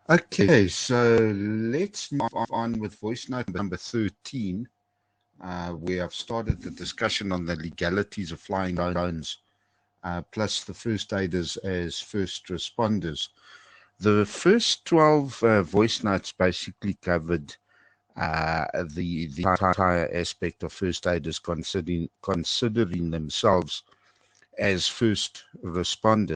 Okay, so let's move on with voice note number 13, where I've started the discussion on the legalities of flying drones, plus the first aiders as first responders. The first 12 voice notes basically covered the entire aspect of first aiders considering themselves as first responders.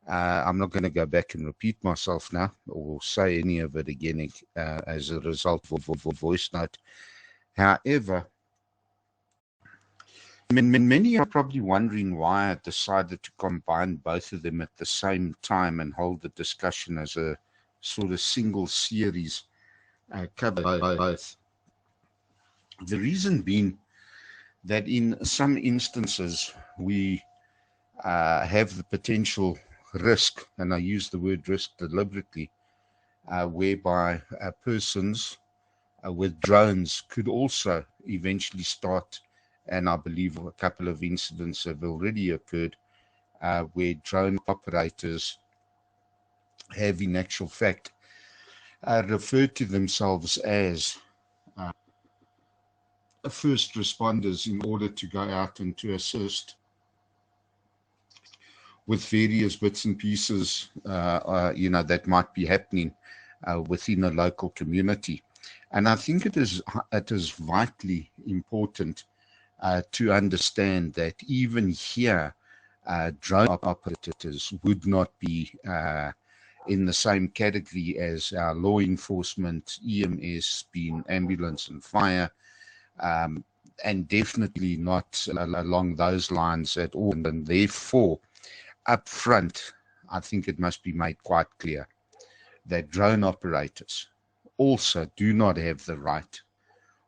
I'm not going to go back and repeat myself now or say any of it again as a result of a voice note. However, many are probably wondering why I decided to combine both of them at the same time and hold the discussion as a sort of single series covered both. The reason being that in some instances we have the potential risk, and I use the word risk deliberately, whereby persons with drones could also eventually start, and I believe a couple of incidents have already occurred, where drone operators have in actual fact referred to themselves as first responders in order to go out and to assist with various bits and pieces, that might be happening within a local community. And I think it is vitally important to understand that even here, drone operators would not be in the same category as law enforcement, EMS, being ambulance and fire, and definitely not along those lines at all. And therefore, up front, I think it must be made quite clear that drone operators also do not have the right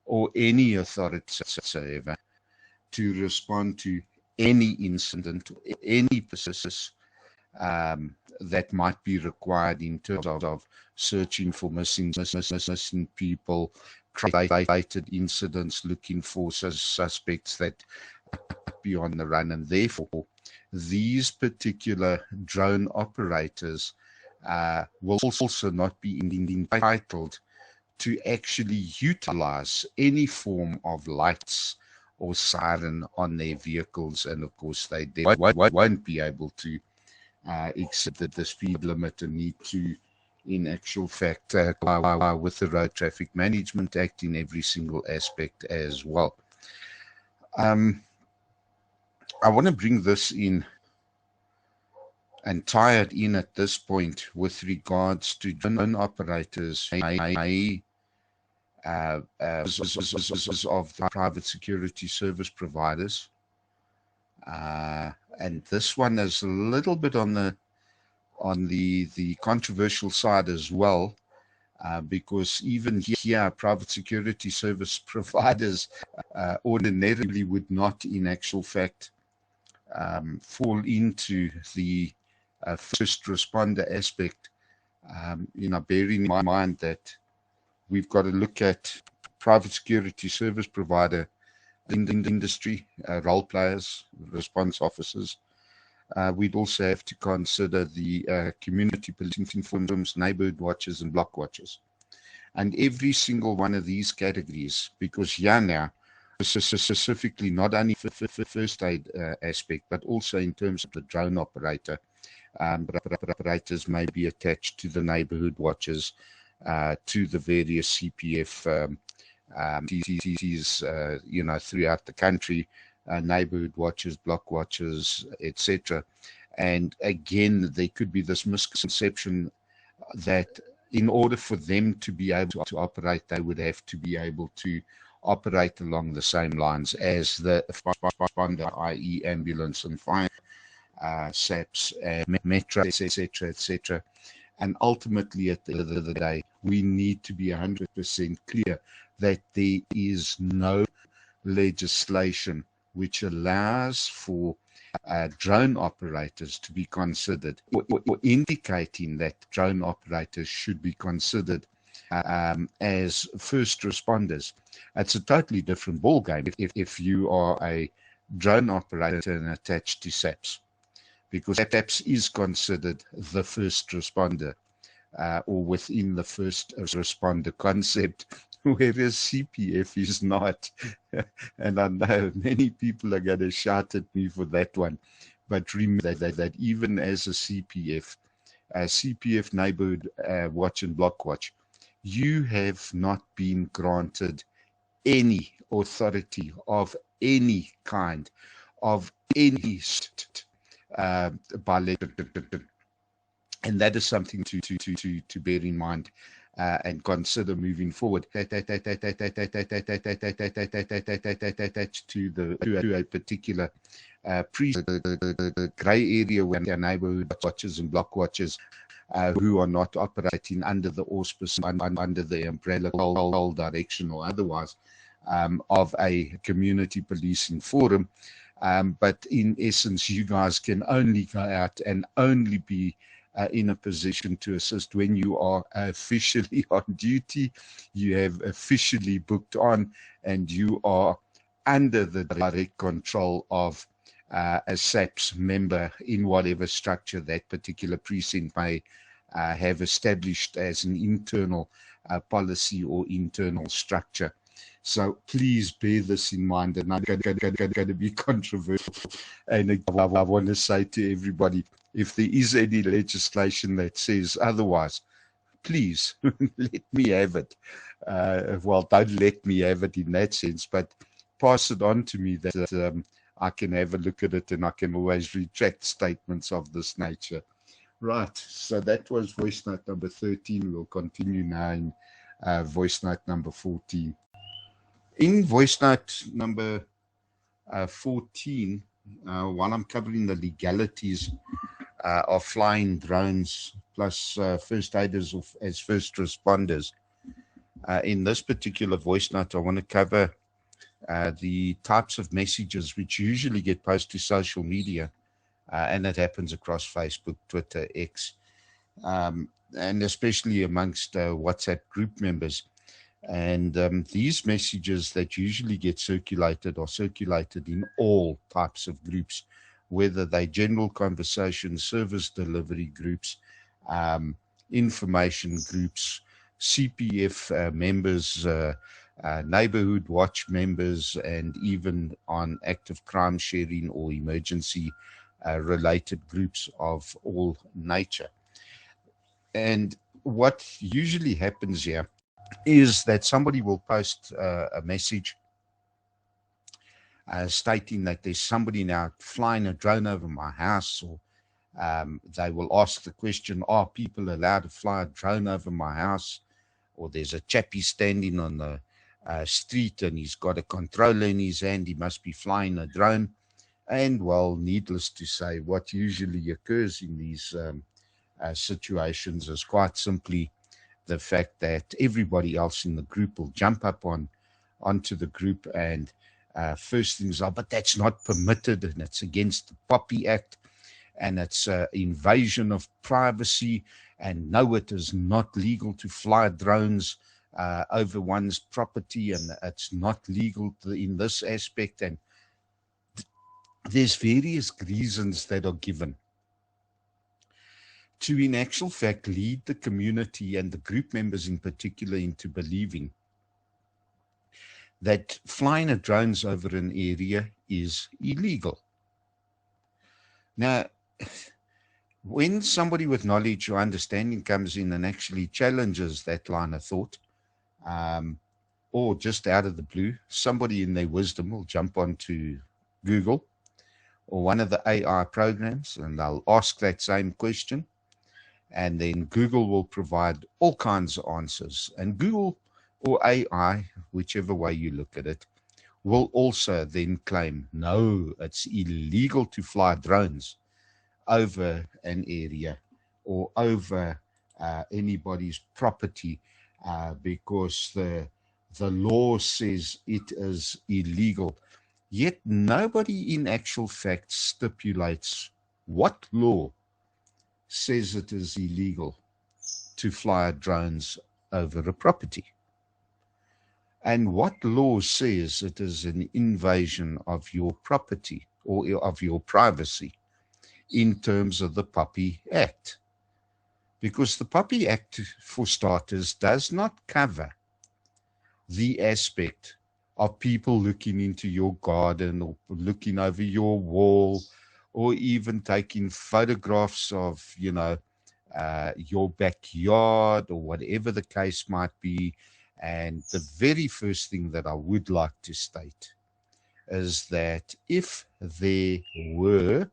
or any authority whatsoever to respond to any incident, any process that might be required in terms of searching for missing people, related incidents, looking for suspects that be on the run, and therefore these particular drone operators will also not be entitled to actually utilize any form of lights or siren on their vehicles, and of course they won't be able to exceed the speed limit and need to, in actual fact, comply with the Road Traffic Management Act in every single aspect as well. I want to bring this in and tie it in at this point with regards to drone operators of the private security service providers. And this one is a little bit on the controversial side as well, because even here, private security service providers ordinarily would not, in actual fact, fall into the first responder aspect. Bearing in mind that we've got to look at private security service provider in the industry, role players, response officers. We'd also have to consider the community policing firms, neighborhood watchers, and block watchers. And every single one of these categories, because here now, specifically not only for first aid aspect, but also in terms of the drone operator, operators may be attached to the neighborhood watchers, to the various CPF TTs, throughout the country, neighborhood watchers, block watchers, etc. And again, there could be this misconception that in order for them to be able to operate, they would have to be able to operate along the same lines as the responder, i.e. ambulance and fire, SAPs, metro, etc., etc. And ultimately, at the end of the day, we need to be 100% clear that there is no legislation which allows for drone operators to be considered, or indicating that drone operators should be considered as first responders. It's a totally different ballgame if you are a drone operator and attached to SAPS, because SAPS is considered the first responder. or within the first responder concept, whereas CPF is not. And I know many people are going to shout at me for that one. But remember that even as a CPF, CPF Neighborhood Watch and Block Watch, you have not been granted any authority of any kind, of any by legislation. And that is something to bear in mind and consider moving forward. To a particular grey area where neighborhood watches and block watches who are not operating under the auspice, under the umbrella, direction or otherwise of a community policing forum. But in essence, you guys can only go out and only be in a position to assist when you are officially on duty, you have officially booked on, and you are under the direct control of a SAPS member in whatever structure that particular precinct may have established as an internal policy or internal structure. So please bear this in mind, and I'm going to be controversial. And I want to say to everybody, if there is any legislation that says otherwise, please let me have it. Well, don't let me have it in that sense, but pass it on to me that I can have a look at it, and I can always retract statements of this nature. Right, so that was voice note number 13. We'll continue now in voice note number 14. In voice note number 14, while I'm covering the legalities of flying drones plus first aiders as first responders, in this particular voice note, I want to cover the types of messages which usually get posted to social media, and it happens across Facebook, Twitter, X, and especially amongst WhatsApp group members. And these messages that usually get circulated are circulated in all types of groups, whether they general conversation, service delivery groups, information groups, CPF members, neighborhood watch members, and even on active crime sharing or emergency related groups of all nature. And what usually happens here is that somebody will post a message stating that there's somebody now flying a drone over my house, or they will ask the question, are people allowed to fly a drone over my house? Or there's a chappie standing on the street and he's got a controller in his hand, he must be flying a drone. And well, needless to say, what usually occurs in these situations is quite simply the fact that everybody else in the group will jump up onto the group and first things are, but that's not permitted, and it's against the POPI Act, and it's invasion of privacy, and no, it is not legal to fly drones over one's property, and it's not legal in this aspect. And there's various reasons that are given to, in actual fact, lead the community and the group members in particular into believing that flying a drones over an area is illegal. Now, when somebody with knowledge or understanding comes in and actually challenges that line of thought, or just out of the blue, somebody in their wisdom will jump onto Google or one of the AI programs, and they'll ask that same question. And then Google will provide all kinds of answers. And Google or AI, whichever way you look at it, will also then claim, no, it's illegal to fly drones over an area or over anybody's property because the law says it is illegal. Yet nobody in actual fact stipulates what law says it is illegal to fly drones over a property, and what law says it is an invasion of your property or of your privacy in terms of the POPI Act. Because the POPI Act, for starters, does not cover the aspect of people looking into your garden or looking over your wall or even taking photographs of, your backyard or whatever the case might be. And the very first thing that I would like to state is that if there were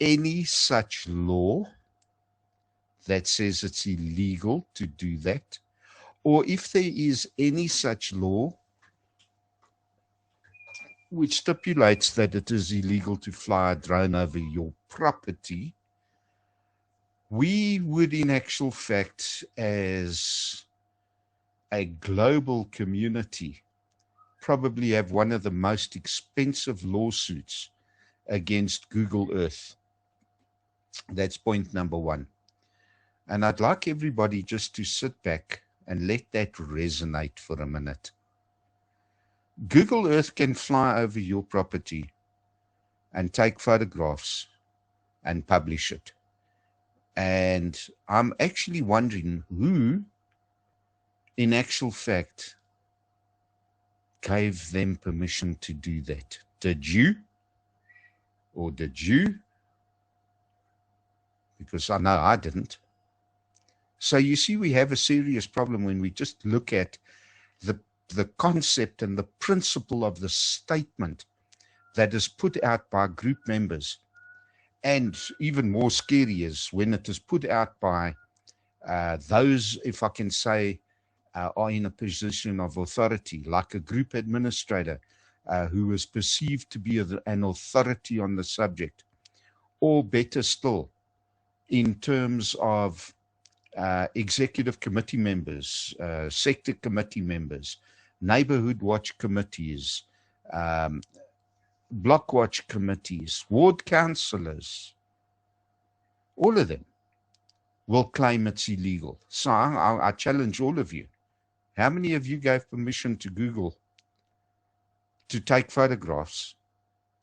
any such law that says it's illegal to do that, or if there is any such law which stipulates that it is illegal to fly a drone over your property, we would in actual fact, as a global community, probably have one of the most expensive lawsuits against Google Earth. That's point number one. And I'd like everybody just to sit back and let that resonate for a minute. Google Earth can fly over your property and take photographs and publish it. And I'm actually wondering who, in actual fact, gave them permission to do that. Did you? Or did you? Because I know I didn't. So you see, we have a serious problem when we just look at the concept and the principle of the statement that is put out by group members. And even more scary is when it is put out by those, if I can say, are in a position of authority, like a group administrator who is perceived to be an authority on the subject, or better still, in terms of executive committee members, sector committee members, neighborhood watch committees, block watch committees, ward councillors, all of them will claim it's illegal. So I challenge all of you. How many of you gave permission to Google to take photographs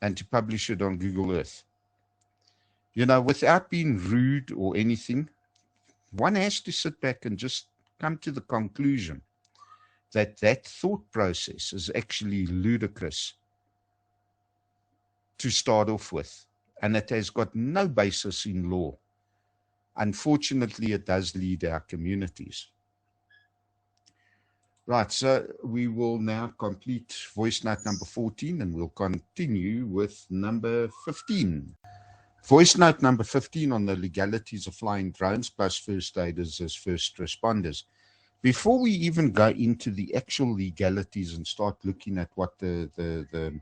and to publish it on Google Earth? Without being rude or anything, one has to sit back and just come to the conclusion that that thought process is actually ludicrous to start off with, and it has got no basis in law. Unfortunately, it does lead our communities. Right, so we will now complete voice note number 14 and we'll continue with number 15. Voice note number 15 on the legalities of flying drones plus first aiders as first responders. Before we even go into the actual legalities and start looking at what the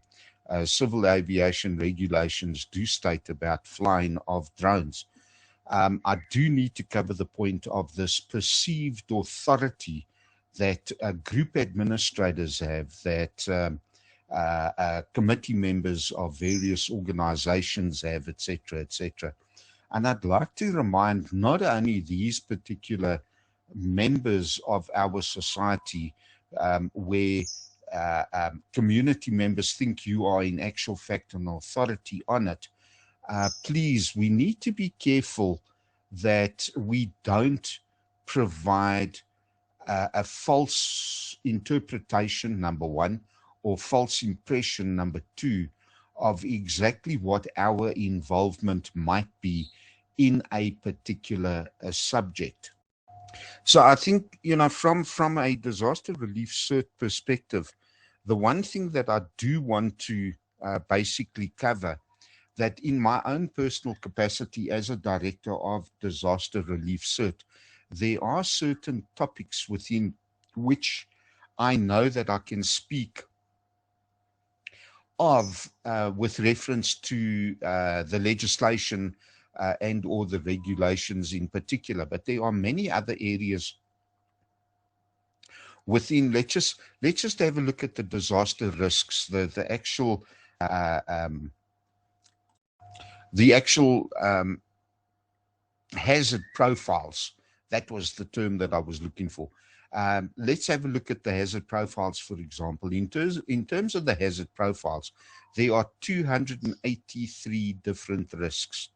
civil aviation regulations do state about flying of drones, I do need to cover the point of this perceived authority that group administrators have, that committee members of various organizations have, etc., etc. And I'd like to remind not only these particular members of our society where community members think you are in actual fact an authority on it, please, we need to be careful that we don't provide a false interpretation, number one, or false impression, number two, of exactly what our involvement might be in a particular subject. So I think, from a disaster relief cert perspective, the one thing that I do want to basically cover, that in my own personal capacity as a director of disaster relief cert, there are certain topics within which I know that I can speak of with reference to the legislation and or the regulations in particular. But there are many other areas within. Let's just have a look at the disaster risks, the actual hazard profiles. That was the term that I was looking for. Let's have a look at the hazard profiles, for example. In terms of the hazard profiles, there are 283 different risks.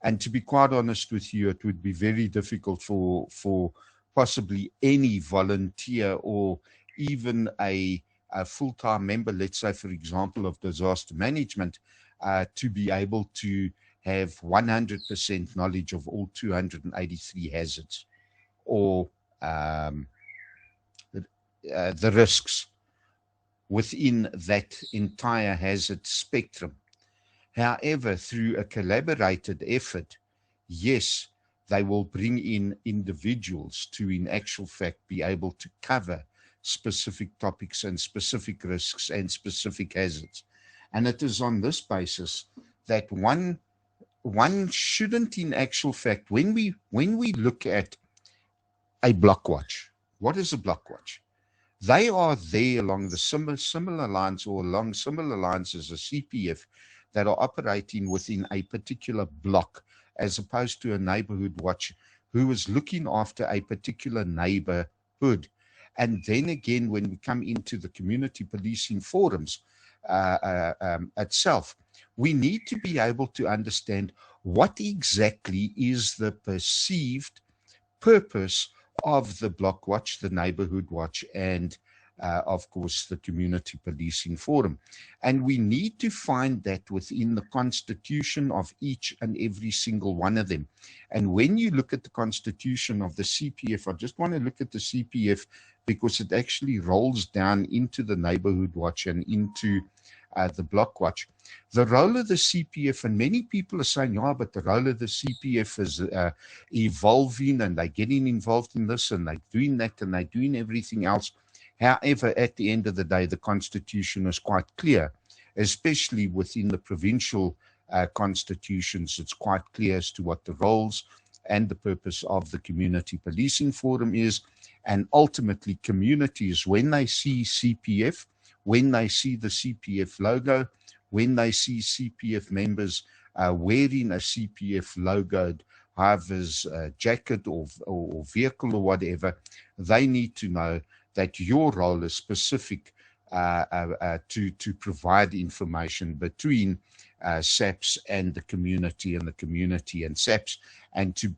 And to be quite honest with you, it would be very difficult for possibly any volunteer or even a full-time member, let's say, for example, of disaster management, to be able to have 100% knowledge of all 283 hazards or the risks within that entire hazard spectrum. However, through a collaborated effort, yes, they will bring in individuals to, in actual fact, be able to cover specific topics and specific risks and specific hazards. And it is on this basis that one shouldn't, in actual fact, when we look at a block watch, what is a block watch? They are there along the similar lines or along similar lines as a CPF that are operating within a particular block, as opposed to a neighborhood watch who is looking after a particular neighborhood. And then again, when we come into the community policing forums itself, we need to be able to understand what exactly is the perceived purpose of the block watch, the neighborhood watch, and of course the community policing forum. And we need to find that within the constitution of each and every single one of them. And when you look at the constitution of the CPF, I just want to look at the CPF because it actually rolls down into the neighborhood watch and into the block watch. The role of the CPF, and many people are saying, yeah, but the role of the CPF is evolving and they're getting involved in this and they're doing that and they're doing everything else. However, at the end of the day, the Constitution is quite clear, especially within the provincial constitutions. It's quite clear as to what the roles and the purpose of the community policing forum is. And ultimately, communities, when they see CPF, when they see the CPF logo, when they see CPF members wearing a CPF logoed Harvard's jacket or vehicle or whatever, they need to know that your role is specific to provide information between SAPS and the community and SAPS, and to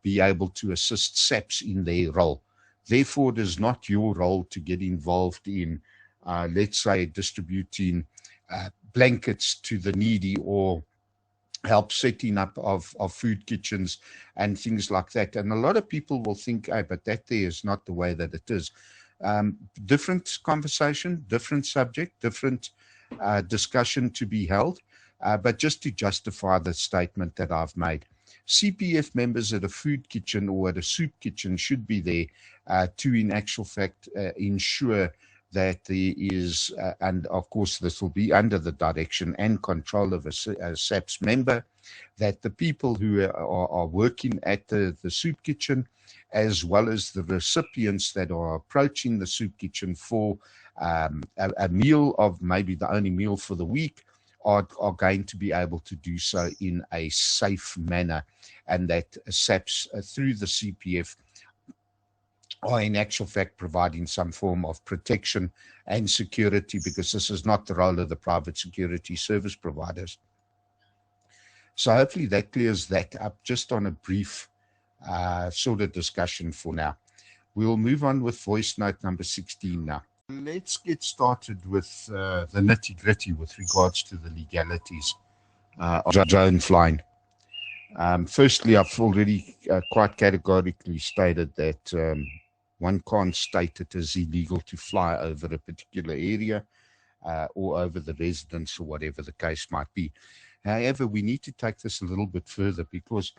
be able to assist SAPS in their role. Therefore, it is not your role to get involved in let's say, distributing blankets to the needy or help setting up of food kitchens and things like that. And a lot of people will think, oh, but that there is not the way that it is. Different conversation, different subject, different discussion to be held. But just to justify the statement that I've made, CPF members at a food kitchen or at a soup kitchen should be there to, in actual fact, ensure that there is, and of course this will be under the direction and control of a SAPS member, that the people who are working at the soup kitchen, as well as the recipients that are approaching the soup kitchen for a meal of maybe the only meal for the week, are going to be able to do so in a safe manner, and that SAPS through the CPF are in actual fact providing some form of protection and security, because this is not the role of the private security service providers. So hopefully that clears that up just on a brief sort of discussion for now. We'll move on with voice note number 16 now. Let's get started with the nitty-gritty with regards to the legalities of drone flying. Firstly, I've already quite categorically stated that one can't state it as illegal to fly over a particular area or over the residence or whatever the case might be. However, we need to take this a little bit further, because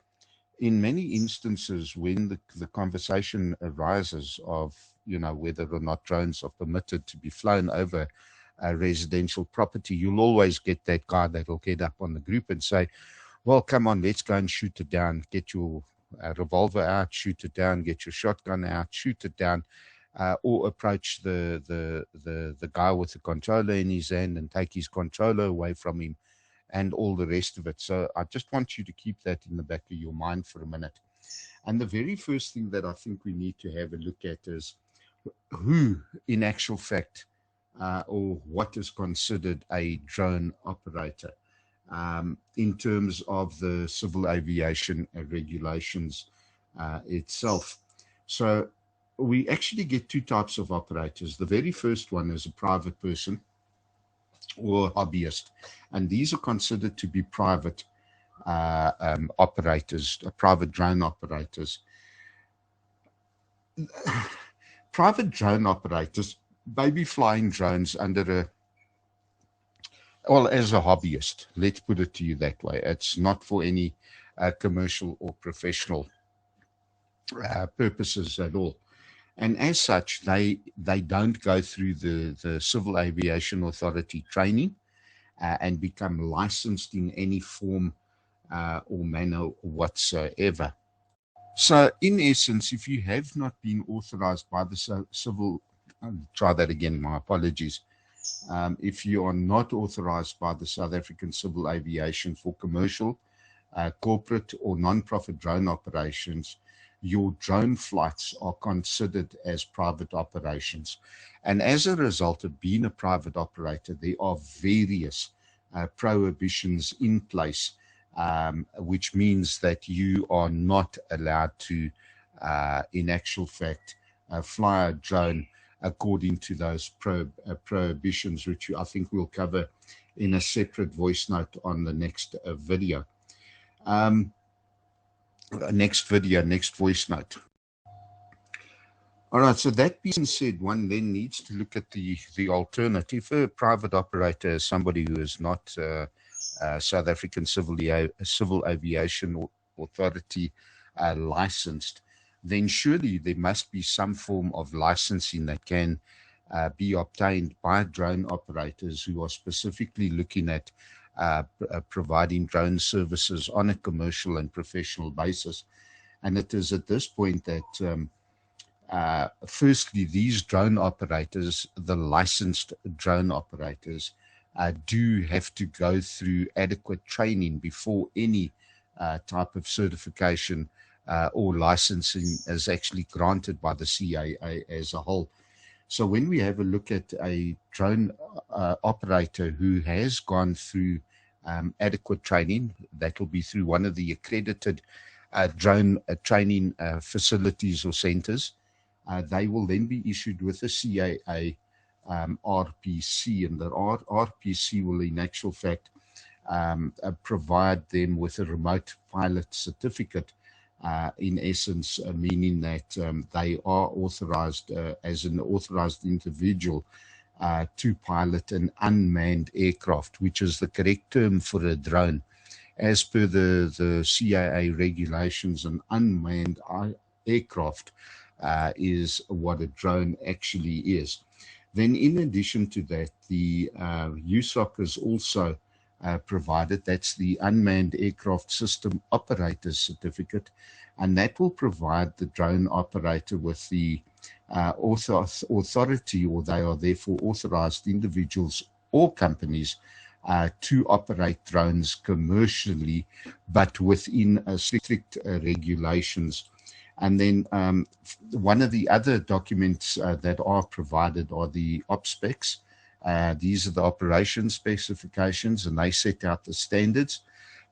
in many instances when the conversation arises of, you know, whether or not drones are permitted to be flown over a residential property, you'll always get that guy that'll get up on the group and say, well, come on, let's go and shoot it down. Get your revolver out, shoot it down. Get your shotgun out, shoot it down. Or approach the guy with the controller in his hand and take his controller away from him, and all the rest of it. So I just want you to keep that in the back of your mind for a minute. And the very first thing that I think we need to have a look at is who, in actual fact, or what is considered a drone operator. in terms of the civil aviation regulations itself. So we actually get two types of operators. The very first one is a private person or hobbyist, and these are considered to be private operators, private drone operators. Private drone operators may be flying drones under a, well, as a hobbyist, let's put it to you that way. It's not for any commercial or professional purposes at all. And as such, they don't go through the Civil Aviation Authority training and become licensed in any form or manner whatsoever. So in essence, if you have not been authorized by the civil, I'll try that again, my apologies. If you are not authorized by the South African Civil Aviation for commercial, corporate or non-profit drone operations, your drone flights are considered as private operations. And as a result of being a private operator, there are various prohibitions in place, which means that you are not allowed to, in actual fact, fly a drone according to those prohibitions, which I think we'll cover in a separate voice note on the next video. Next voice note. All right, so that being said, one then needs to look at the alternative. A private operator is somebody who is not South African Civil Aviation Authority licensed, then surely there must be some form of licensing that can be obtained by drone operators who are specifically looking at providing drone services on a commercial and professional basis. And it is at this point that firstly, these drone operators, the licensed drone operators, do have to go through adequate training before any type of certification or licensing is actually granted by the CAA as a whole. So when we have a look at a drone operator who has gone through adequate training, that will be through one of the accredited drone training facilities or centers, they will then be issued with a CAA RPC, and the RPC will in actual fact provide them with a remote pilot certificate, in essence, meaning that they are authorized as an authorized individual to pilot an unmanned aircraft, which is the correct term for a drone. As per the CAA regulations, an unmanned aircraft is what a drone actually is. Then in addition to that, the USOC is also provided, that's the Unmanned Aircraft System Operator Certificate, and that will provide the drone operator with the authority, or they are therefore authorized individuals or companies to operate drones commercially, but within strict regulations. And then one of the other documents that are provided are the OPSPECs. These are the operation specifications, and they set out the standards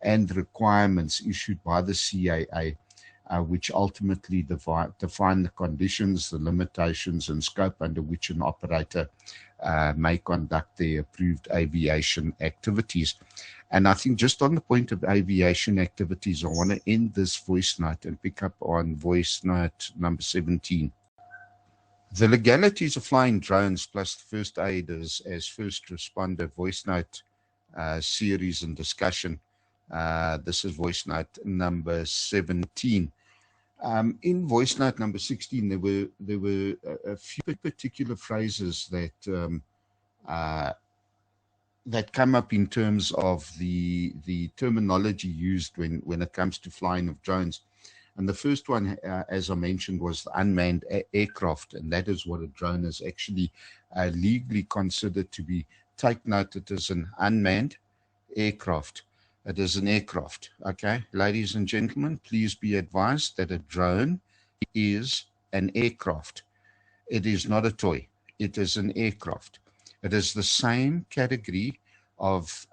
and requirements issued by the CAA, which ultimately define the conditions, the limitations, and scope under which an operator may conduct their approved aviation activities. And I think just on the point of aviation activities, I want to end this voice note and pick up on voice note number 17. The legalities of flying drones plus first aiders as first responder voice note series and discussion. This is voice note number 17. In voice note number 16, there were a few particular phrases that that come up in terms of the terminology used when it comes to flying of drones. And the first one, as I mentioned, was the unmanned aircraft, and that is what a drone is actually legally considered to be. Take note, it is an unmanned aircraft. It is an aircraft, okay? Ladies and gentlemen, please be advised that a drone is an aircraft. It is not a toy. It is an aircraft. It is the same category of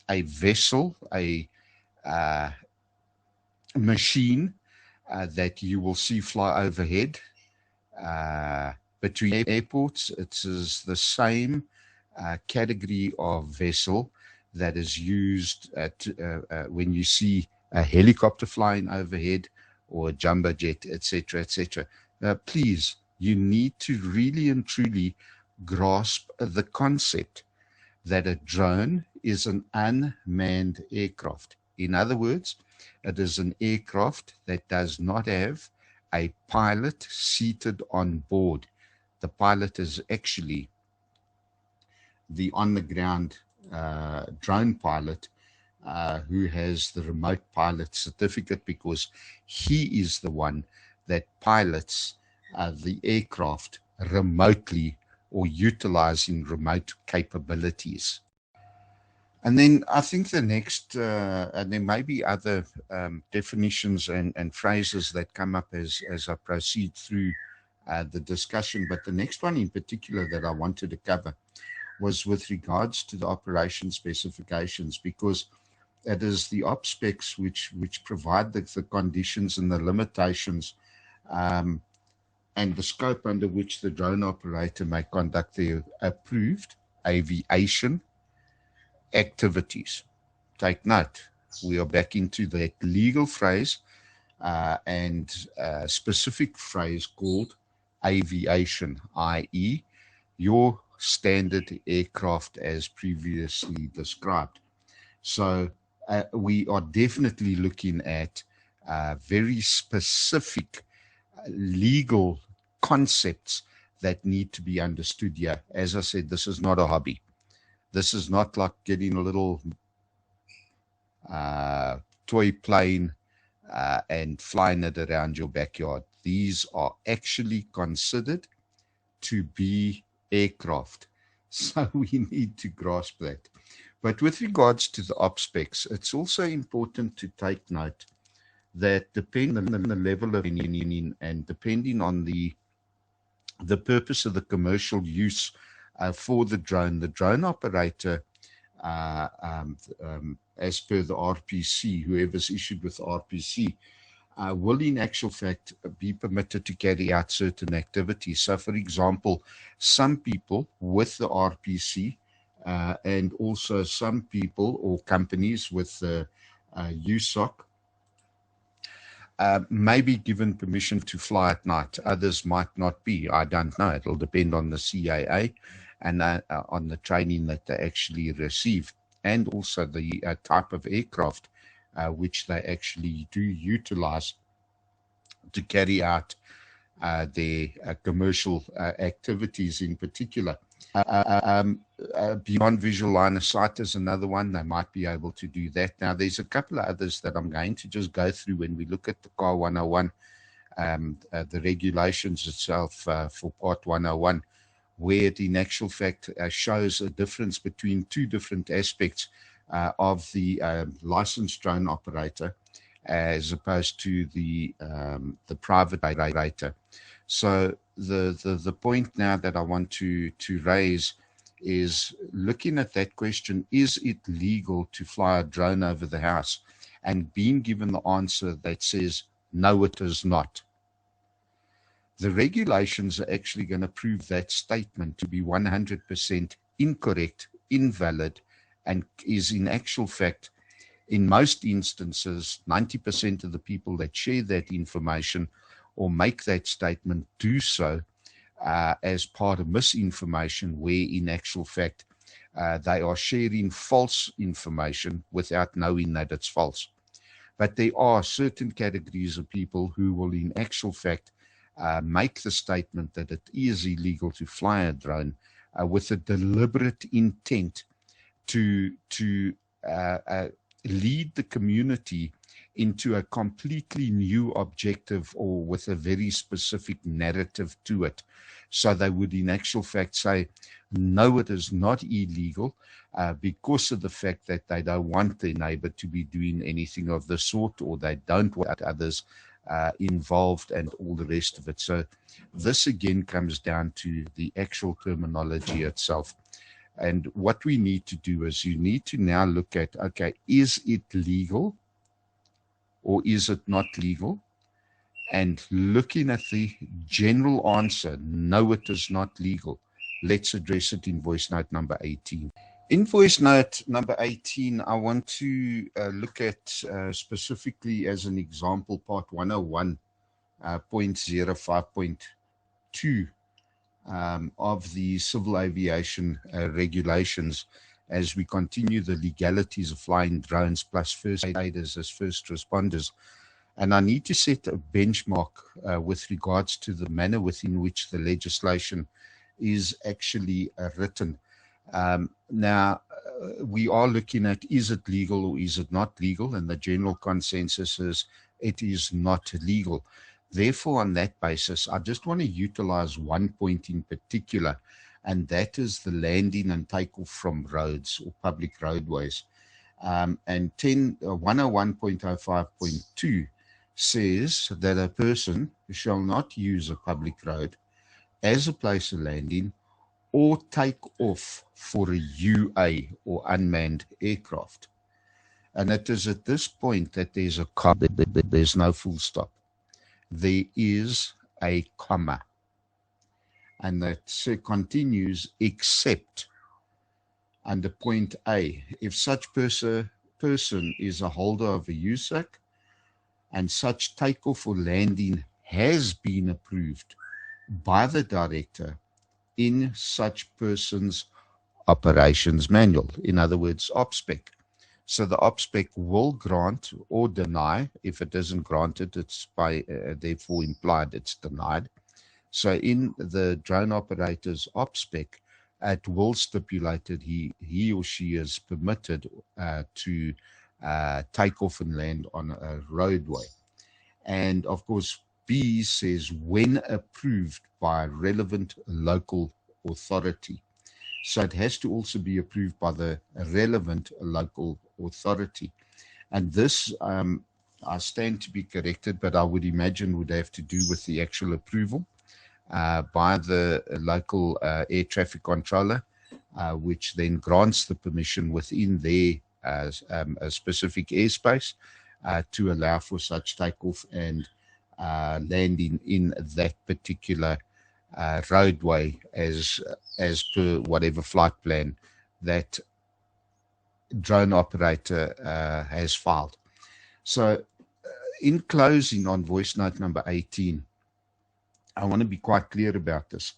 a vessel, a machine that you will see fly overhead between airports. It is the same category of vessel that is used when you see a helicopter flying overhead or a jumbo jet, etc., etc. Please, you need to really and truly grasp the concept that a drone is an unmanned aircraft. In other words, it is an aircraft that does not have a pilot seated on board. The pilot is actually the on-the-ground drone pilot who has the remote pilot certificate, because he is the one that pilots the aircraft remotely or utilizing remote capabilities. And then I think the next, and there may be other definitions and phrases that come up as I proceed through the discussion, but the next one in particular that I wanted to cover was with regards to the operation specifications, because it is the op specs which provide the conditions and the limitations and the scope under which the drone operator may conduct their approved aviation activities. Take note, we are back into that legal phrase and specific phrase called aviation, i.e. your standard aircraft as previously described. So we are definitely looking at very specific legal concepts that need to be understood here. As I said, this is not a hobby. This is not like getting a little toy plane and flying it around your backyard. These are actually considered to be aircraft. So we need to grasp that. But with regards to the op specs, it's also important to take note that depending on the level of union and depending on the purpose of the commercial use for the drone operator, as per the RPC, whoever's issued with RPC, will in actual fact be permitted to carry out certain activities. So, for example, some people with the RPC and also some people or companies with the USOC may be given permission to fly at night. Others might not be. I don't know. It'll depend on the CAA and on the training that they actually receive, and also the type of aircraft which they actually do utilize to carry out their commercial activities in particular. Beyond visual line of sight is another one. They might be able to do that. Now, there's a couple of others that I'm going to just go through when we look at the CAR 101, the regulations itself for Part 101, where it in actual fact shows a difference between two different aspects of the licensed drone operator as opposed to the private operator. So the point now that I want to raise is looking at that question: is it legal to fly a drone over the house? And being given the answer that says no, it is not. The regulations are actually going to prove that statement to be 100% incorrect, invalid, and is in actual fact, in most instances, 90% of the people that share that information or make that statement do so as part of misinformation, where in actual fact they are sharing false information without knowing that it's false. But there are certain categories of people who will in actual fact make the statement that it is illegal to fly a drone with a deliberate intent to lead the community into a completely new objective or with a very specific narrative to it. So they would in actual fact say, no, it is not illegal because of the fact that they don't want their neighbor to be doing anything of the sort, or they don't want others involved and all the rest of it. So this again comes down to the actual terminology itself. And what we need to do is you need to now look at, okay, is it legal or is it not legal? And looking at the general answer, no, it is not legal. Let's address it in voice note number 18. In voice note number 18, I want to look at specifically as an example, part 101.05.2 of the civil aviation regulations, as we continue the legalities of flying drones plus first aiders as first responders. And I need to set a benchmark with regards to the manner within which the legislation is actually written. Now, we are looking at, is it legal or is it not legal? And the general consensus is it is not legal. Therefore, on that basis, I just want to utilize one point in particular, and that is the landing and takeoff from roads or public roadways. And 101.05.2 says that a person shall not use a public road as a place of landing or take off for a UA or unmanned aircraft. And it is at this point that there's a comma, there's no full stop. There is a comma. And that continues, except under point A, if such person is a holder of a USAC and such takeoff or landing has been approved by the director in such person's operations manual, in other words, OPSPEC. So the OPSPEC will grant or deny. If it isn't granted, it's by therefore implied it's denied. So in the drone operator's OPSPEC, it will stipulate that he or she is permitted to take off and land on a roadway. And of course, B says when approved by relevant local authority. So it has to also be approved by the relevant local authority. And this, I stand to be corrected, but I would imagine would have to do with the actual approval by the local air traffic controller, which then grants the permission within their a specific airspace to allow for such takeoff and landing in that particular roadway as per whatever flight plan that drone operator has filed. So in closing on voice note number 18, I want to be quite clear about this.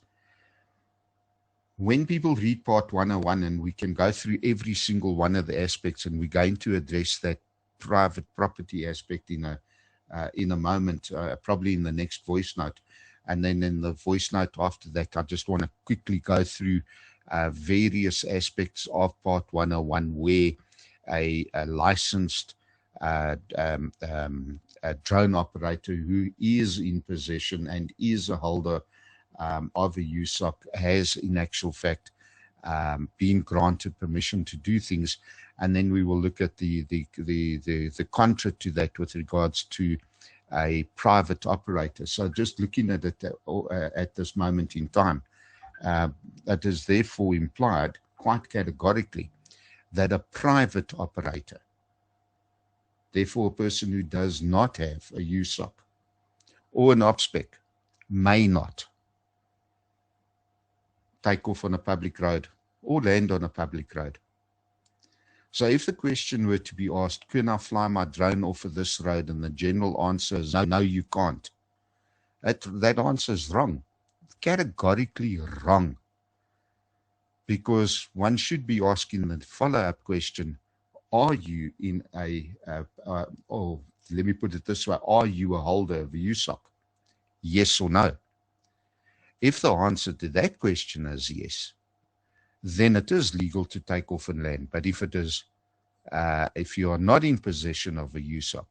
When people read part 101, and we can go through every single one of the aspects, and we're going to address that private property aspect in a moment, probably in the next voice note. And then in the voice note after that, I just want to quickly go through various aspects of part 101 where a licensed a drone operator who is in possession and is a holder of a USOC has in actual fact been granted permission to do things. And then we will look at the contra to that with regards to a private operator. So just looking at it at this moment in time, it is therefore implied quite categorically that a private operator, therefore a person who does not have a USOC or an OPSPEC, may not take off on a public road or land on a public road. So if the question were to be asked, can I fly my drone off of this road? And the general answer is no, you can't. That answer is wrong, categorically wrong. Because one should be asking the follow-up question, are you in let me put it this way, are you a holder of a USOC? Yes or no? If the answer to that question is yes, then it is legal to take off and land. But if it is, if you are not in possession of a USOC,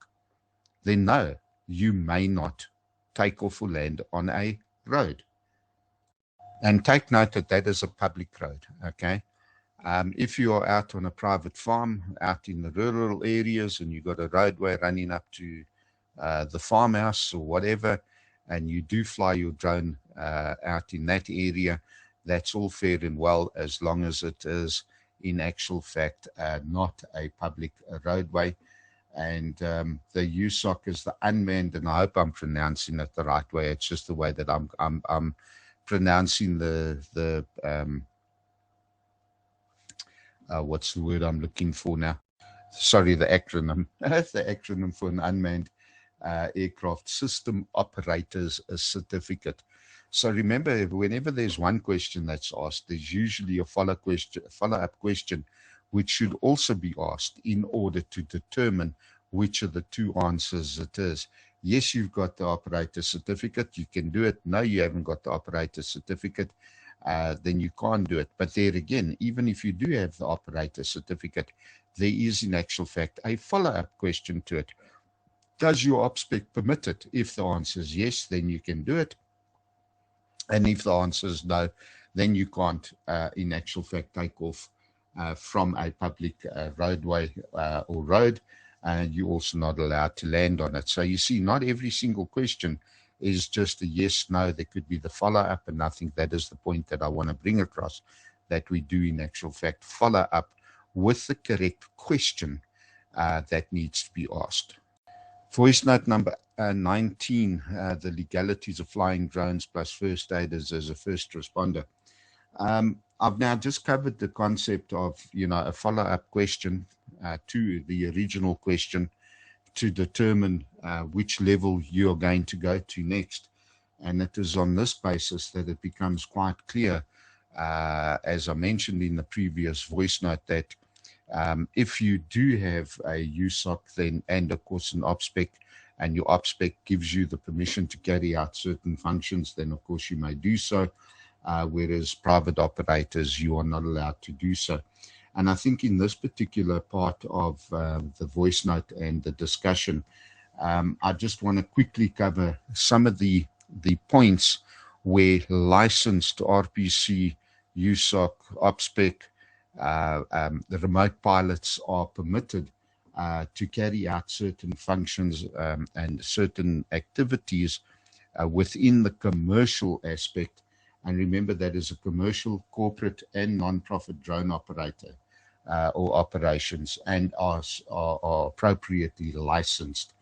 then no, you may not take off or land on a road. And take note that that is a public road, okay? If you are out on a private farm, out in the rural areas, and you've got a roadway running up to the farmhouse or whatever, and you do fly your drone out in that area, that's all fair and well, as long as it is in actual fact not a public roadway. And the USOC is the unmanned, and I hope I'm pronouncing it the right way. It's just the way that I'm pronouncing the what's the word I'm looking for now? Sorry, the acronym. The acronym for an unmanned aircraft system operators certificate. So remember, whenever there's one question that's asked, there's usually a follow-up question, which should also be asked in order to determine which of the two answers it is. Yes, you've got the operator certificate, you can do it. No, you haven't got the operator certificate, then you can't do it. But there again, even if you do have the operator certificate, there is in actual fact a follow-up question to it. Does your OPSPEC permit it? If the answer is yes, then you can do it. And if the answer is no, then you can't, in actual fact, take off from a public roadway or road, and you're also not allowed to land on it. So you see, not every single question is just a yes, no. There could be the follow-up, and I think that is the point that I want to bring across, that we do, in actual fact, follow up with the correct question that needs to be asked. Voice note number 19, the legalities of flying drones plus first aiders as a first responder. I've now just covered the concept of, a follow-up question to the original question to determine which level you are going to go to next. And it is on this basis that it becomes quite clear, as I mentioned in the previous voice note, that if you do have a USOC then, and of course an OPSPEC, and your OPSPEC gives you the permission to carry out certain functions, then of course you may do so, whereas private operators, you are not allowed to do so. And I think in this particular part of the voice note and the discussion, I just want to quickly cover some of the points where licensed RPC, USOC, OPSPEC, the remote pilots are permitted to carry out certain functions and certain activities within the commercial aspect. And remember, that is a commercial, corporate, and non-profit drone operator or operations, and are appropriately licensed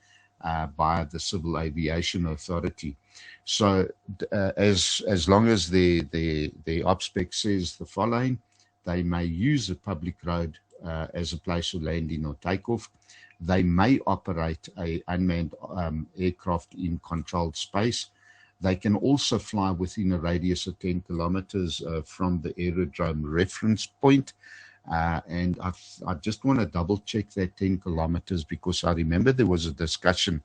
by the Civil Aviation Authority. So as long as the OPSPEC says the following, they may use a public road as a place of landing or takeoff. They may operate a unmanned aircraft in controlled space. They can also fly within a radius of 10 kilometers from the aerodrome reference point. And I just want to double check that 10 kilometers, because I remember there was a discussion.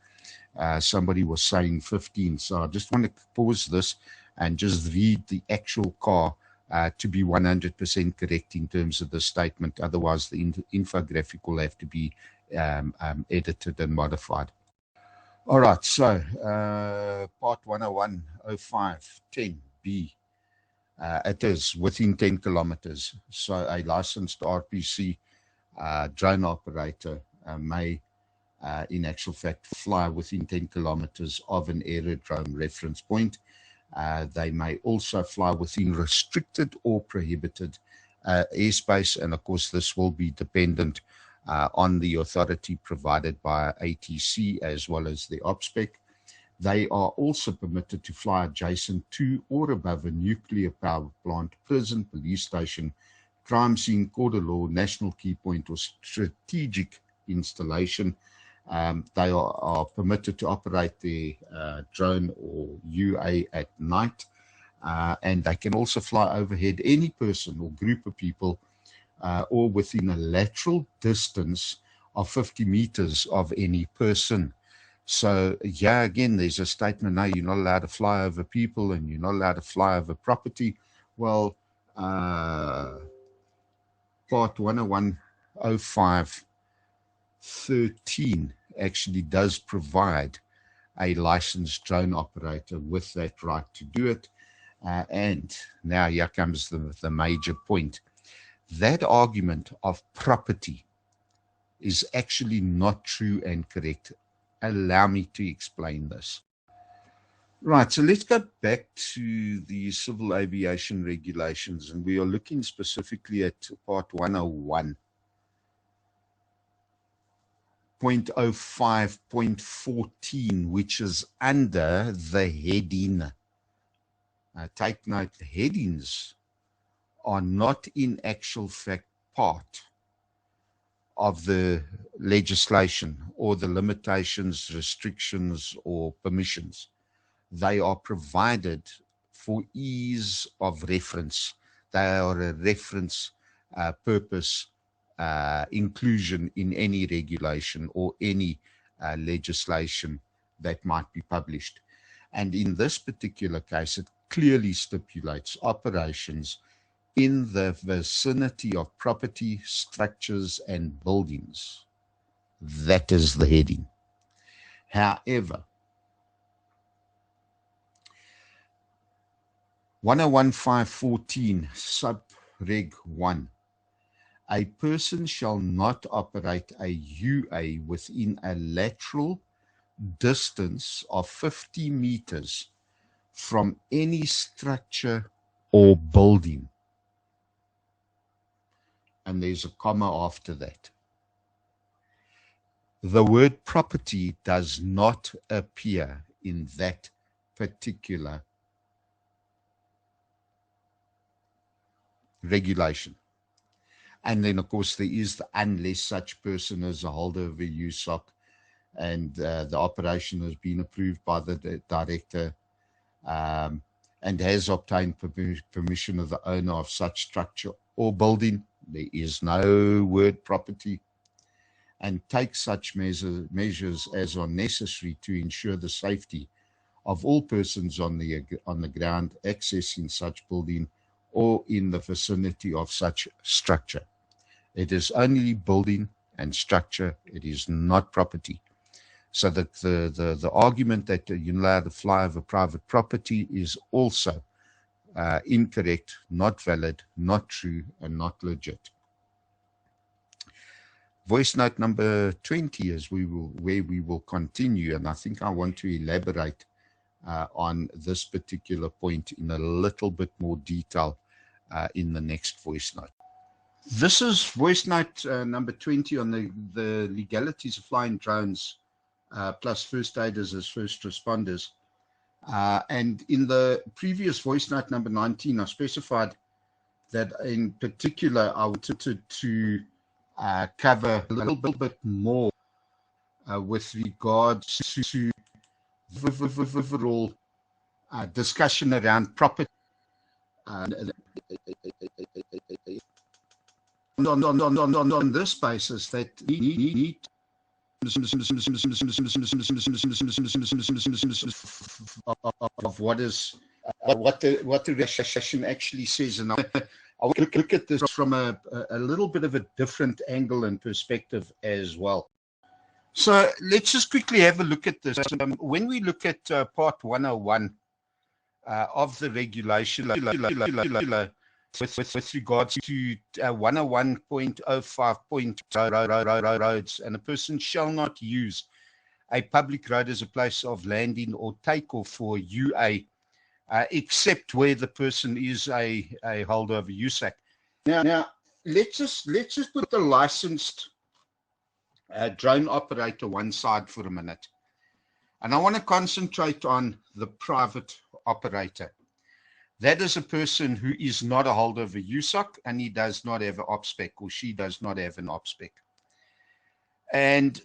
Somebody was saying 15. So I just want to pause this and just read the actual car to be 100% correct in terms of the statement. Otherwise, the infographic will have to be edited and modified. All right, so part 101.05.10b, it is within 10 kilometers. So a licensed RPC drone operator may, in actual fact, fly within 10 kilometers of an aerodrome reference point. They may also fly within restricted or prohibited airspace, and of course this will be dependent on the authority provided by ATC as well as the OPSPEC. They are also permitted to fly adjacent to or above a nuclear power plant, prison, police station, crime scene, court of law, national key point, or strategic installation. They are permitted to operate the drone or UA at night, and they can also fly overhead any person or group of people or within a lateral distance of 50 meters of any person. So, yeah, again, there's a statement, no, you're not allowed to fly over people and you're not allowed to fly over property. Well, part 101.05.13 actually does provide a licensed drone operator with that right to do it. And now here comes the major point. That argument of property is actually not true and correct. Allow me to explain this. Right, so let's go back to the civil aviation regulations, and we are looking specifically at part 101.05.14, which is under the heading. Take note, the headings are not in actual fact part of the legislation or the limitations, restrictions, or permissions. They are provided for ease of reference. They are a reference purpose inclusion in any regulation or any legislation that might be published. And in this particular case, it clearly stipulates operations in the vicinity of property, structures, and buildings. That is the heading. However, 101.5.14 sub-reg 1, a person shall not operate a UA within a lateral distance of 50 meters from any structure or building. And there's a comma after that. The word property does not appear in that particular regulation. And then, of course, there is the unless such person is a holder of a USOC and the operation has been approved by the director and has obtained permission of the owner of such structure or building. There is no word property. And take such measures as are necessary to ensure the safety of all persons on the ground accessing such building or in the vicinity of such structure. It is only building and structure. It is not property. So that the argument that you're allowed to fly over private property is also incorrect, not valid, not true, and not legit. Voice note number 20 is where we will continue, and I think I want to elaborate on this particular point in a little bit more detail in the next voice note. This is voice note number 20 on the legalities of flying drones plus first aiders as first responders. And in the previous voice note number 19, I specified that in particular I wanted to cover a little bit more with regards to overall discussion around property. On this basis, that need of what the regulation actually says, and I will look at this from a little bit of a different angle and perspective as well. So let's just quickly have a look at this. When we look at part 101 of the regulation with regards to 101.05 roads, and a person shall not use a public road as a place of landing or takeoff for UA, except where the person is a holder of a USAC. Now let's just put the licensed drone operator one side for a minute, and I want to concentrate on the private operator. That is a person who is not a holder of a USOC, and he does not have an OPSPEC, or she does not have an OPSPEC. And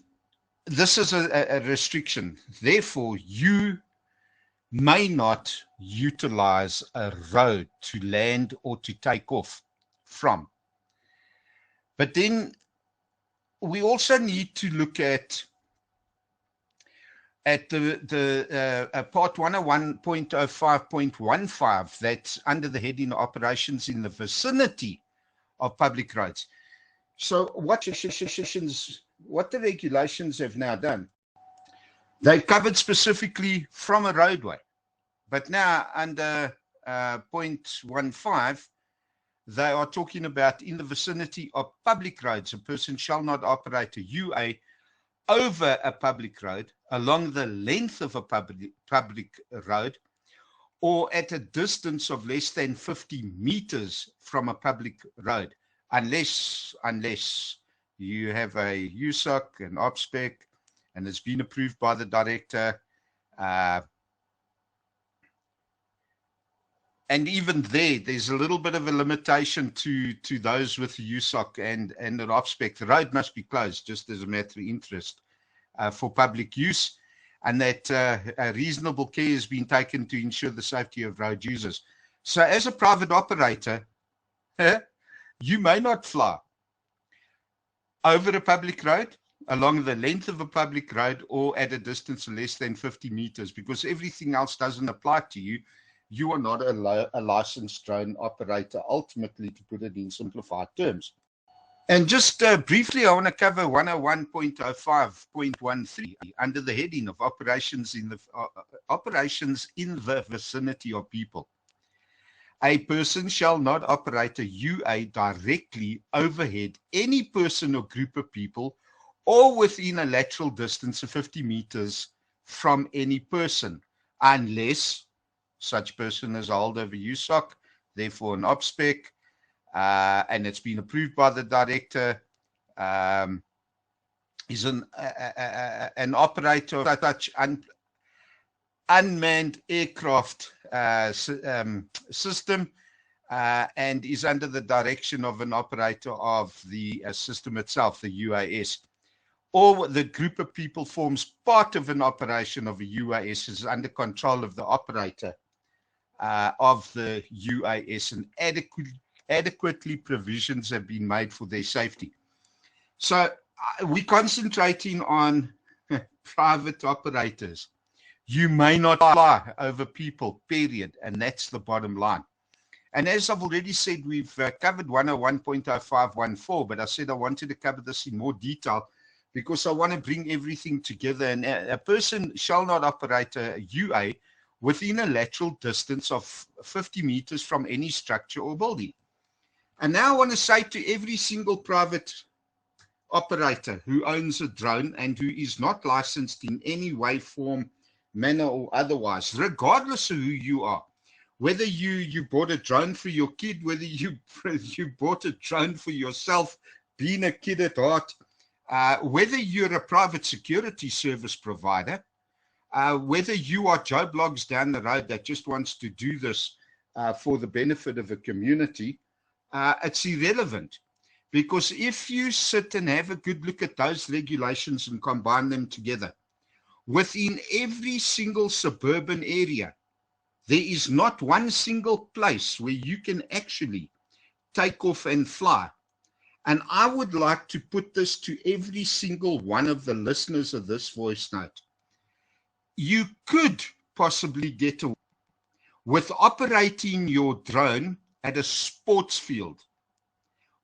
this is a restriction. Therefore, you may not utilize a road to land or to take off from. But then we also need to look at the part 101.05.15 that's under the heading operations in the vicinity of public roads. So what the regulations have now done, they've covered specifically from a roadway, but now under 0.15, they are talking about in the vicinity of public roads. A person shall not operate a UA over a public road, along the length of a public road, or at a distance of less than 50 meters from a public road, unless you have a USOC, an OPSPEC, and it's been approved by the director. And even there's a little bit of a limitation to those with the USOC and an OPSPEC. The road must be closed just as a matter of interest for public use, and that reasonable care has been taken to ensure the safety of road users. So as a private operator, you may not fly over a public road, along the length of a public road, or at a distance of less than 50 meters, because everything else doesn't apply to you. You are not a licensed drone operator, ultimately, to put it in simplified terms. And just briefly, I want to cover 101.05.13 under the heading of operations in the vicinity of people. A person shall not operate a UA directly overhead any person or group of people, or within a lateral distance of 50 meters from any person, unless such person is a holder of a USOC, therefore an OPSPEC, and it's been approved by the director, is an operator of such unmanned aircraft system, and is under the direction of an operator of the system itself, the UAS. Or the group of people forms part of an operation of a UAS is under control of the operator of the UAS, and adequately provisions have been made for their safety. So we're concentrating on private operators. You may not fly over people, period, and that's the bottom line. And as I've already said, we've covered 101.0514, but I said I wanted to cover this in more detail because I want to bring everything together. And a person shall not operate a UA within a lateral distance of 50 meters from any structure or building. And now I want to say to every single private operator who owns a drone and who is not licensed in any way, form, manner, or otherwise, regardless of who you are, whether you bought a drone for your kid, whether you bought a drone for yourself, being a kid at heart, whether you're a private security service provider, whether you are Joe Bloggs down the road that just wants to do this for the benefit of a community, it's irrelevant. Because if you sit and have a good look at those regulations and combine them together, within every single suburban area, there is not one single place where you can actually take off and fly. And I would like to put this to every single one of the listeners of this voice note. You could possibly get away with operating your drone at a sports field,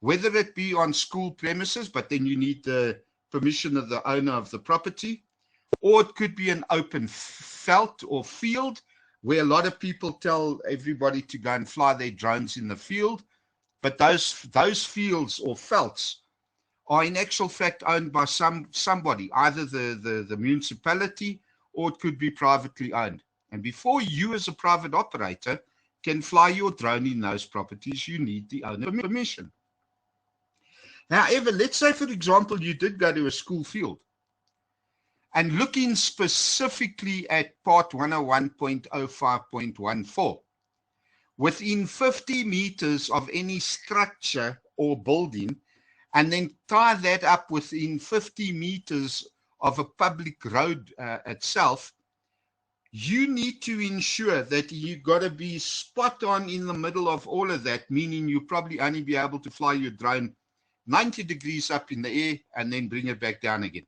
whether it be on school premises, but then you need the permission of the owner of the property, or it could be an open felt or field where a lot of people tell everybody to go and fly their drones in the field. But those fields or felts are in actual fact owned by somebody, either the municipality, or it could be privately owned. And before you as a private operator can fly your drone in those properties, you need the owner permission. However, let's say, for example, you did go to a school field, and looking specifically at part 101.05.14, within 50 meters of any structure or building, and then tie that up within 50 meters of a public road itself, you need to ensure that you've got to be spot on in the middle of all of that, meaning you'll probably only be able to fly your drone 90 degrees up in the air and then bring it back down again.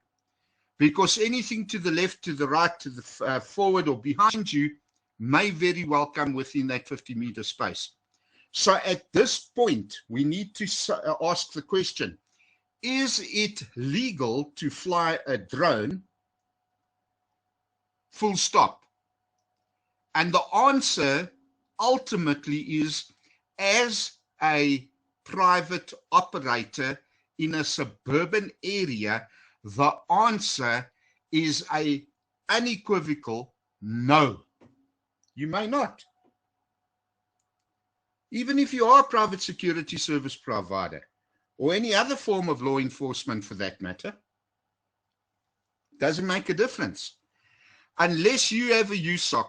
Because anything to the left, to the right, to the forward or behind you may very well come within that 50-meter space. So at this point, we need to ask the question, is it legal to fly a drone? Full stop. And the answer ultimately is, as a private operator in a suburban area, The answer is a unequivocal no. You may not. Even if you are a private security service provider or any other form of law enforcement for that matter, doesn't make a difference. Unless you have a USOC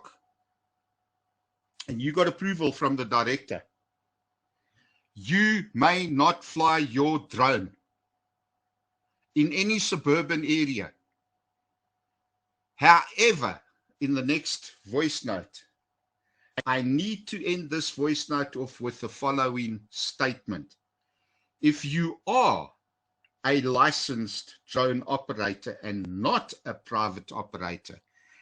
and you got approval from the director, you may not fly your drone in any suburban area. However, in the next voice note, I need to end this voice note off with the following statement. If you are a licensed drone operator and not a private operator,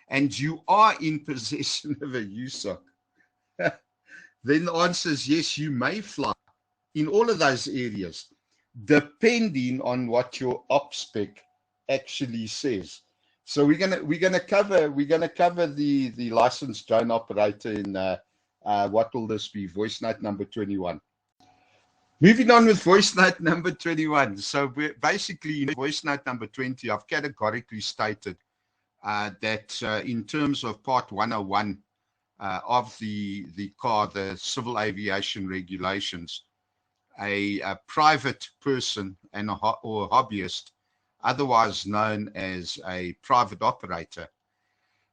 and you are in possession of a USOC, then the answer is yes, you may fly in all of those areas, depending on what your OPSPEC actually says. So we're gonna cover the licensed drone operator in what will this be? Voice note number 21. Moving on with voice note number 21. So basically in voice note number 20, I've categorically stated that in terms of part 101 of the CAR, the Civil Aviation Regulations, a private person and or hobbyist, otherwise known as a private operator,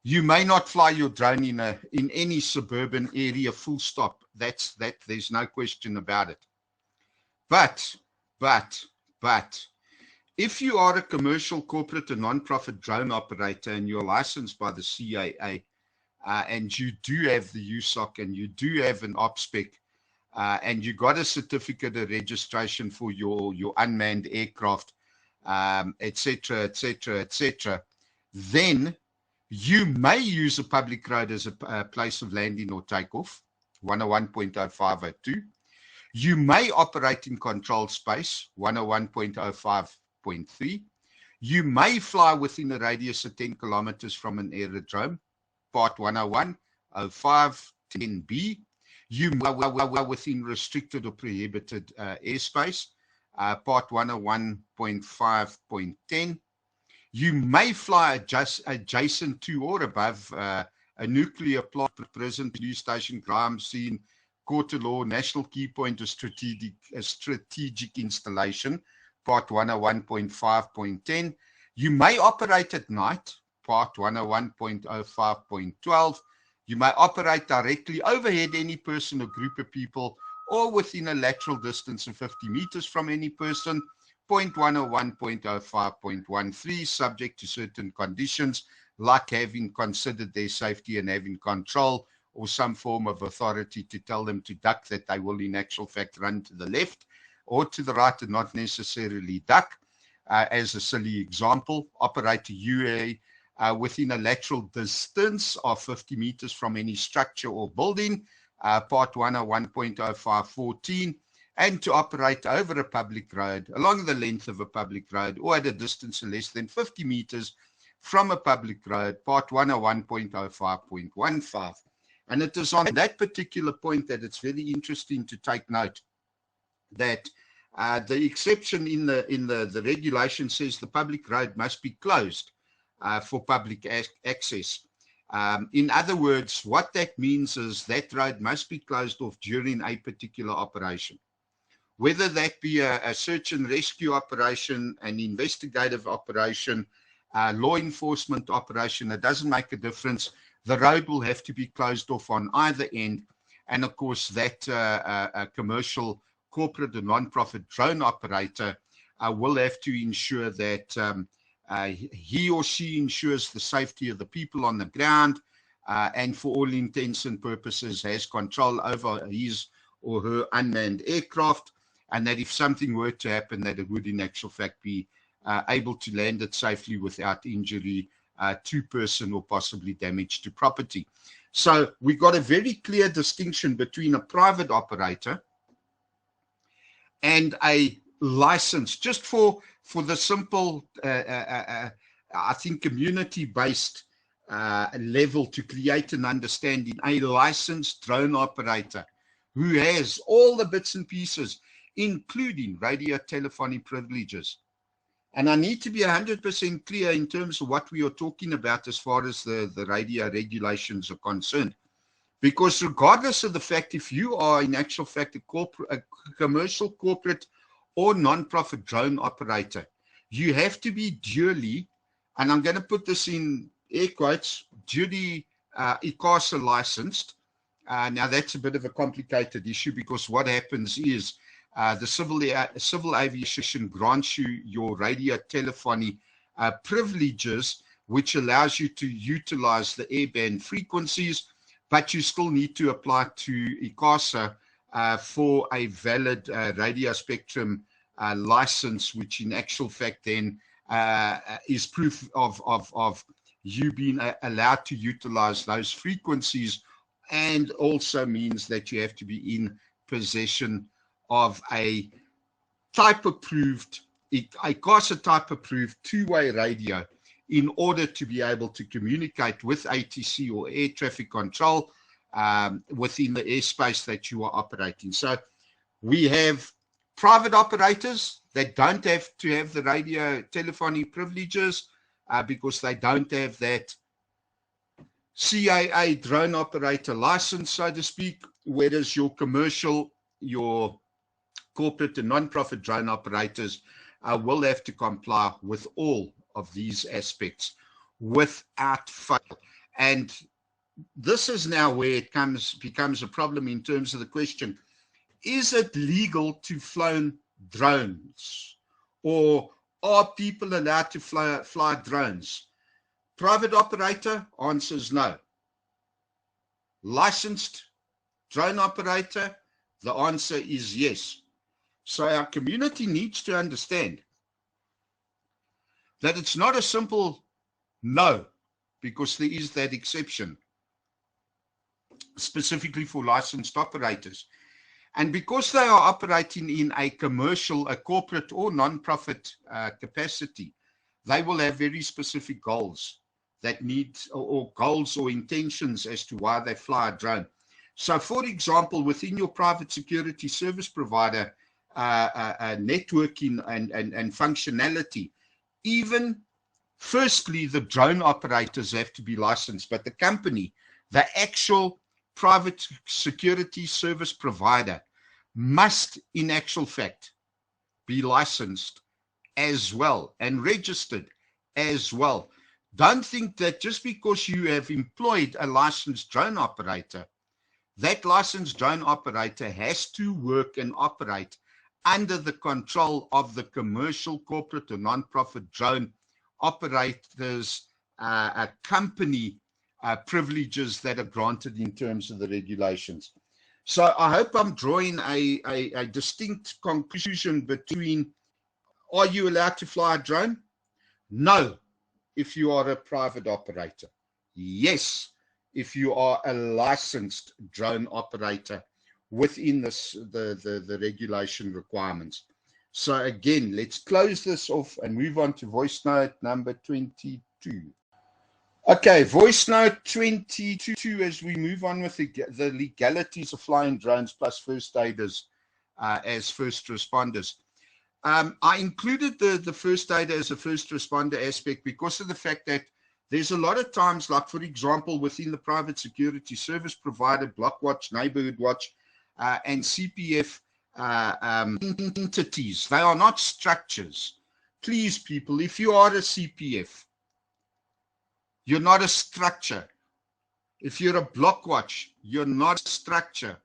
you may not fly your drone in any suburban area, full stop. There's no question about it. But if you are a commercial, corporate, and non-profit drone operator and you're licensed by the CAA, and you do have the USOC and you do have an OPSPEC, and you got a certificate of registration for your unmanned aircraft, etc., then you may use a public road as a place of landing or takeoff, 101.0502. You may operate in controlled space, 101.05.3. You may fly within a radius of 10 kilometers from an aerodrome, part 101.05.10b. You may fly within restricted or prohibited airspace, part 101.5.10. You may fly adjacent to or above a nuclear plant, prison, police station, crime scene, court of law, national key point, or strategic installation, part 101.5.10. You may operate at night, part 101.05.12. You may operate directly overhead any person or group of people or within a lateral distance of 50 meters from any person, point 101.05.13, subject to certain conditions, like having considered their safety and having control or some form of authority to tell them to duck, that they will in actual fact run to the left or to the right and not necessarily duck. As a silly example, operate a UA within a lateral distance of 50 meters from any structure or building, part 101.05.14, and to operate over a public road, along the length of a public road, or at a distance of less than 50 meters from a public road, part 101.05.15. And it is on that particular point that it's very interesting to take note that the exception in the regulation says the public road must be closed for public access. In other words, what that means is that road must be closed off during a particular operation. Whether that be a search and rescue operation, an investigative operation, law enforcement operation, it doesn't make a difference. The road will have to be closed off on either end. And of course, that commercial, corporate, and non-profit drone operator will have to ensure that he or she ensures the safety of the people on the ground, and for all intents and purposes has control over his or her unmanned aircraft, and that if something were to happen, that it would in actual fact be able to land it safely without injury to person or possibly damage to property. So we got a very clear distinction between a private operator and a license, just for the simple, I think, community-based level to create an understanding. A licensed drone operator who has all the bits and pieces, including radio telephony privileges, And I need to be 100% clear in terms of what we are talking about as far as the radio regulations are concerned. Because regardless of the fact, if you are in actual fact a commercial, corporate, or non-profit drone operator, you have to be duly, and I'm going to put this in air quotes, duly ICASA licensed. Now that's a bit of a complicated issue, because what happens is the civil aviation grants you your radio telephony privileges, which allows you to utilize the airband frequencies, but you still need to apply to ICASA for a valid radio spectrum license, which in actual fact then is proof of you being allowed to utilize those frequencies, and also means that you have to be in possession of a type approved, ICASA type approved two-way radio in order to be able to communicate with ATC or air traffic control within the airspace that you are operating. So we have private operators that don't have to have the radio telephony privileges because they don't have that CAA drone operator license, so to speak, whereas your commercial, your corporate and non-profit drone operators will have to comply with all of these aspects without fail. And this is now where it becomes a problem in terms of the question, is it legal to fly drones, or are people allowed to fly drones? Private operator, answers no. Licensed drone operator, the answer is yes. So our community needs to understand that it's not a simple no, because there is that exception, specifically for licensed operators. And because they are operating in a commercial, a corporate or non-profit capacity, they will have very specific goals that need, or goals or intentions as to why they fly a drone. So for example, within your private security service provider networking and functionality, even firstly, the drone operators have to be licensed, but the company, the actual private security service provider, must in actual fact be licensed as well and registered as well. Don't think that just because you have employed a licensed drone operator, that licensed drone operator has to work and operate under the control of the commercial, corporate, or non-profit drone operators company privileges that are granted in terms of the regulations. So I hope I'm drawing a distinct conclusion between, are you allowed to fly a drone? No, if you are a private operator. Yes, if you are a licensed drone operator within this, the regulation requirements. So again, let's close this off and move on to voice note number 22. Okay, voice note 22, as we move on with the legalities of flying drones plus first aiders as first responders. I included the first aider as a first responder aspect because of the fact that there's a lot of times, like for example, within the private security service provider, Blockwatch, Neighborhood Watch, and CPF entities, they are not structures. Please, people, if you are a CPF, you're not a structure. If you're a Blockwatch, you're not a structure.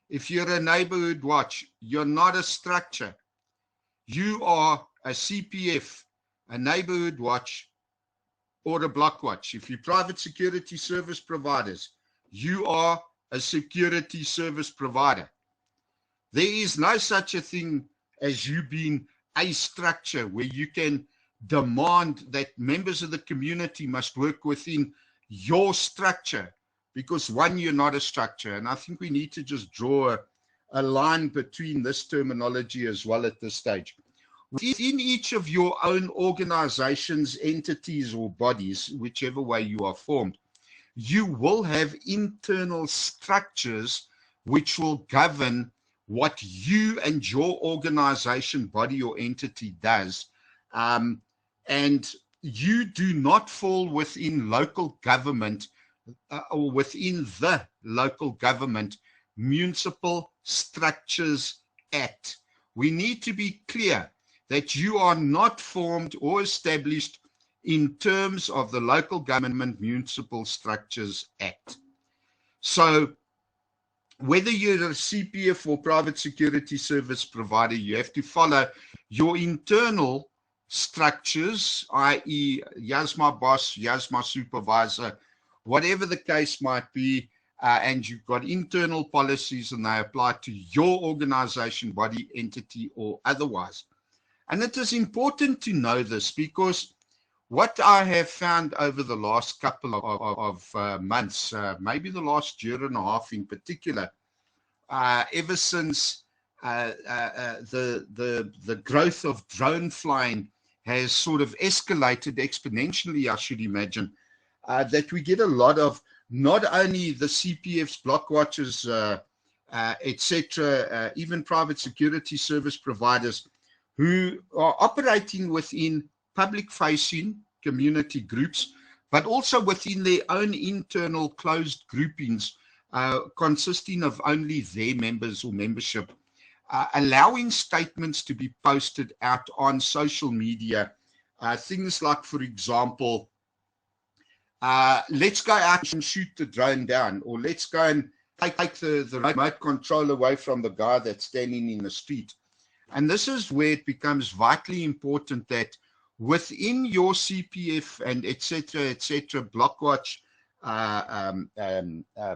If you're a Neighborhood Watch, you're not a structure. You are a CPF, a Neighborhood Watch, or a Blockwatch. If you're private security service providers, you are a security service provider. There is no such a thing as you being a structure where you can demand that members of the community must work within your structure, because one, you're not a structure. And I think we need to just draw a line between this terminology as well at this stage. Within each of your own organizations, entities, or bodies, whichever way you are formed, you will have internal structures which will govern what you and your organization, body, or entity does And you do not fall within local government or within the Local Government Municipal Structures Act. We need to be clear that you are not formed or established in terms of the Local Government Municipal Structures Act. So whether you're a CPF or private security service provider, you have to follow your internal structures, i.e., here's my boss, here's my supervisor, whatever the case might be, and you've got internal policies and they apply to your organization, body, entity, or otherwise. And it is important to know this because what I have found over the last couple of months, maybe the last year and a half in particular, ever since the growth of drone flying has sort of escalated exponentially, I should imagine, that we get a lot of not only the CPFs, block watchers, etc., even private security service providers who are operating within public-facing community groups, but also within their own internal closed groupings consisting of only their members or membership, allowing statements to be posted out on social media. Things like, for example, let's go out and shoot the drone down, or let's go and take the remote control away from the guy that's standing in the street. And this is where it becomes vitally important that within your CPF and etc., Blockwatch,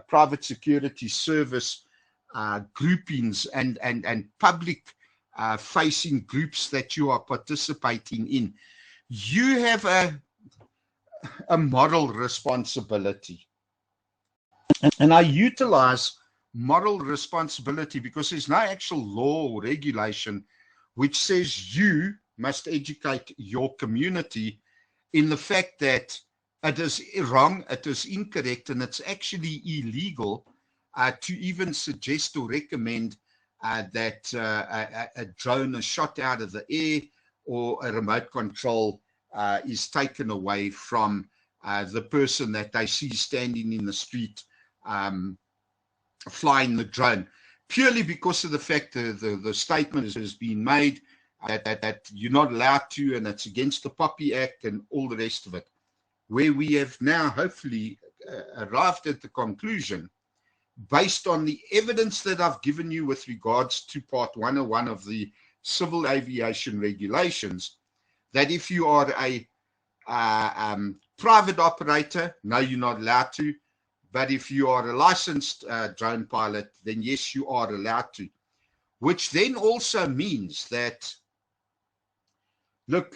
private security service groupings and public facing groups that you are participating in, you have a moral responsibility. And I utilize moral responsibility because there's no actual law or regulation which says you must educate your community in the fact that it is wrong, it is incorrect, and it's actually illegal to even suggest or recommend that a drone is shot out of the air or a remote control is taken away from the person that they see standing in the street flying the drone, purely because of the fact that the statement has been made that you're not allowed to, and it's against the POPI Act and all the rest of it. Where we have now hopefully arrived at the conclusion, based on the evidence that I've given you with regards to Part 101 of the Civil Aviation Regulations, that if you are a private operator, no, you're not allowed to. But if you are a licensed drone pilot, then yes, you are allowed to. Which then also means that, look,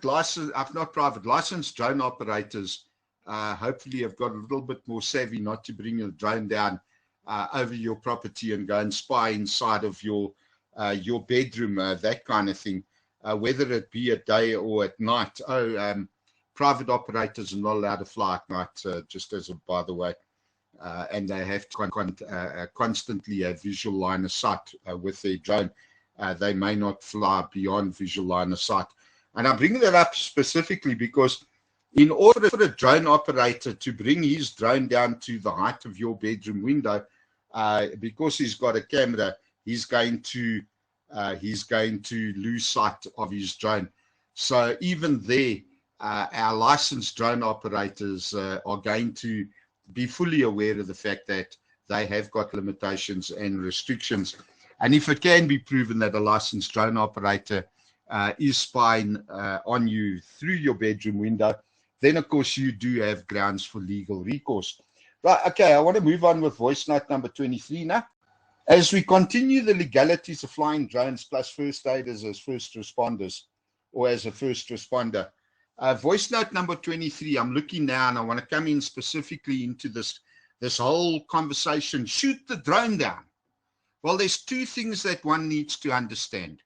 licensed drone operators hopefully have got a little bit more savvy not to bring a drone down over your property and go and spy inside of your bedroom, that kind of thing, whether it be at day or at night. Private operators are not allowed to fly at night, just as a by the way, and they have to constantly have visual line of sight with their drone. They may not fly beyond visual line of sight. And I'm bringing that up specifically because in order for a drone operator to bring his drone down to the height of your bedroom window, because he's got a camera, he's going to lose sight of his drone. So even there, our licensed drone operators are going to be fully aware of the fact that they have got limitations and restrictions. And if it can be proven that a licensed drone operator is spying on you through your bedroom window, then of course you do have grounds for legal recourse. Right, okay, I want to move on with voice note number 23 now. As we continue the legalities of flying drones plus first aiders as first responders or as a first responder, voice note number 23, I'm looking now and I want to come in specifically into this whole conversation, shoot the drone down. Well, there's two things that one needs to understand.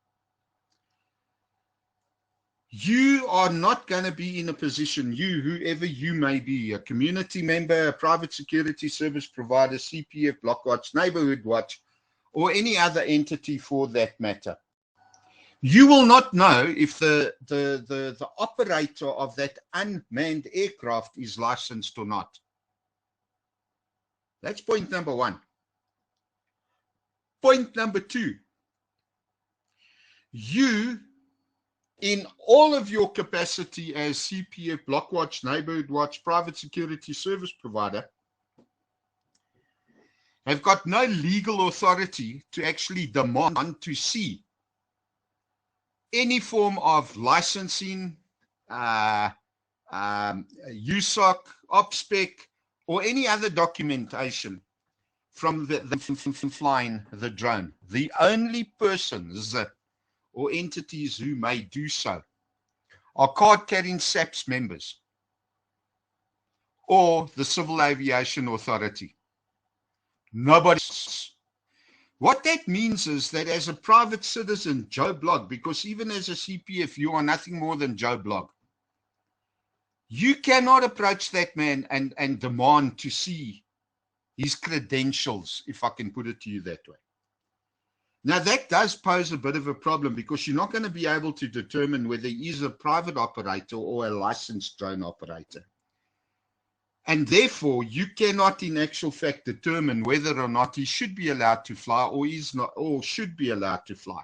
You are not going to be in a position, whoever you may be, a community member, a private security service provider, CPF, Blockwatch, Neighborhood Watch, or any other entity for that matter. You will not know if the operator of that unmanned aircraft is licensed or not. That's point number one. Point number two, you, in all of your capacity as CPF, Blockwatch, Neighborhood Watch, private security service provider, have got no legal authority to actually demand to see any form of licensing, USOC, OPSPEC, or any other documentation from the flying the drone. The only persons or entities who may do so are card-carrying SAPS members or the Civil Aviation Authority. Nobody else. What that means is that as a private citizen, Joe Blogg, because even as a CPF, you are nothing more than Joe Blogg, you cannot approach that man and demand to see his credentials, if I can put it to you that way. Now, that does pose a bit of a problem because you're not going to be able to determine whether he's a private operator or a licensed drone operator. And therefore, you cannot in actual fact determine whether or not he should be allowed to fly or is not, or should be allowed to fly.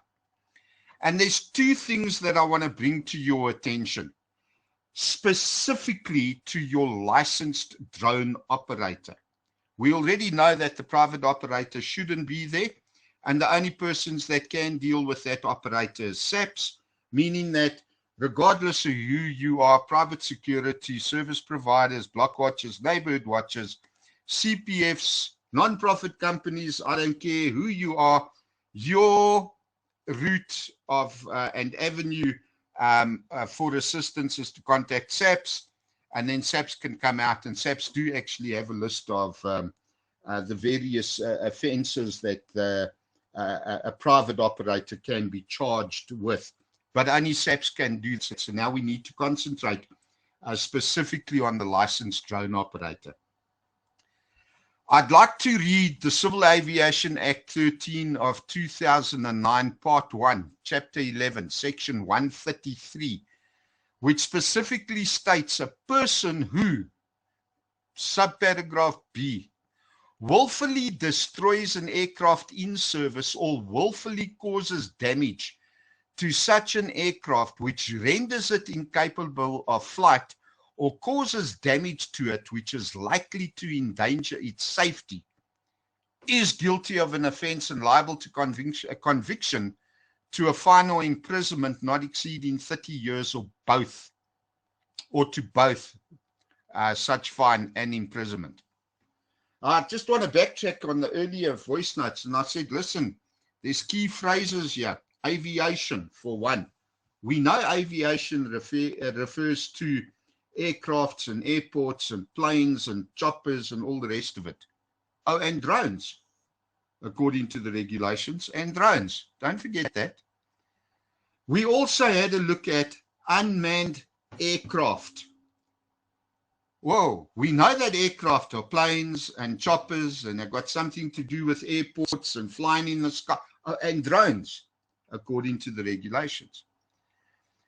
And there's two things that I want to bring to your attention, specifically to your licensed drone operator. We already know that the private operator shouldn't be there, and the only persons that can deal with that operator is SAPS, meaning that regardless of who you are, private security, service providers, block watchers, neighborhood watchers, CPFs, non-profit companies, I don't care who you are, your route of and avenue for assistance is to contact SAPS, and then SAPS can come out, and SAPS do actually have a list of the various offences that a private operator can be charged with. But only SAPS can do this. So now we need to concentrate specifically on the licensed drone operator. I'd like to read the Civil Aviation Act 13 of 2009, Part 1, Chapter 11, Section 133, which specifically states a person who, subparagraph B, willfully destroys an aircraft in service or willfully causes damage to such an aircraft which renders it incapable of flight or causes damage to it which is likely to endanger its safety, is guilty of an offence and liable to conviction to a fine or imprisonment not exceeding 30 years or both, or to both such fine and imprisonment. I just want to backtrack on the earlier voice notes, and I said, listen, there's key phrases here. Aviation, for one. We know aviation refers to aircrafts and airports and planes and choppers and all the rest of it. Oh, and drones, according to the regulations, and drones. Don't forget that. We also had a look at unmanned aircraft. Whoa, we know that aircraft are planes and choppers, and they've got something to do with airports and flying in the sky, and drones, according to the regulations.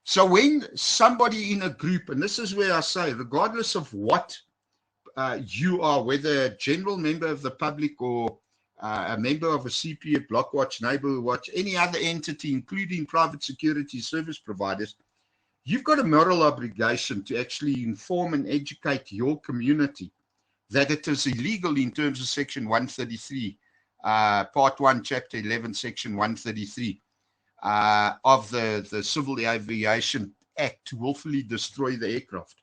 So when somebody in a group, and this is where I say, regardless of what you are, whether a general member of the public or a member of a CPF, Blockwatch, Neighborhood Watch, any other entity, including private security service providers, you've got a moral obligation to actually inform and educate your community that it is illegal in terms of Section 133, Part 1, Chapter 11, Section 133 of the Civil Aviation Act to willfully destroy the aircraft.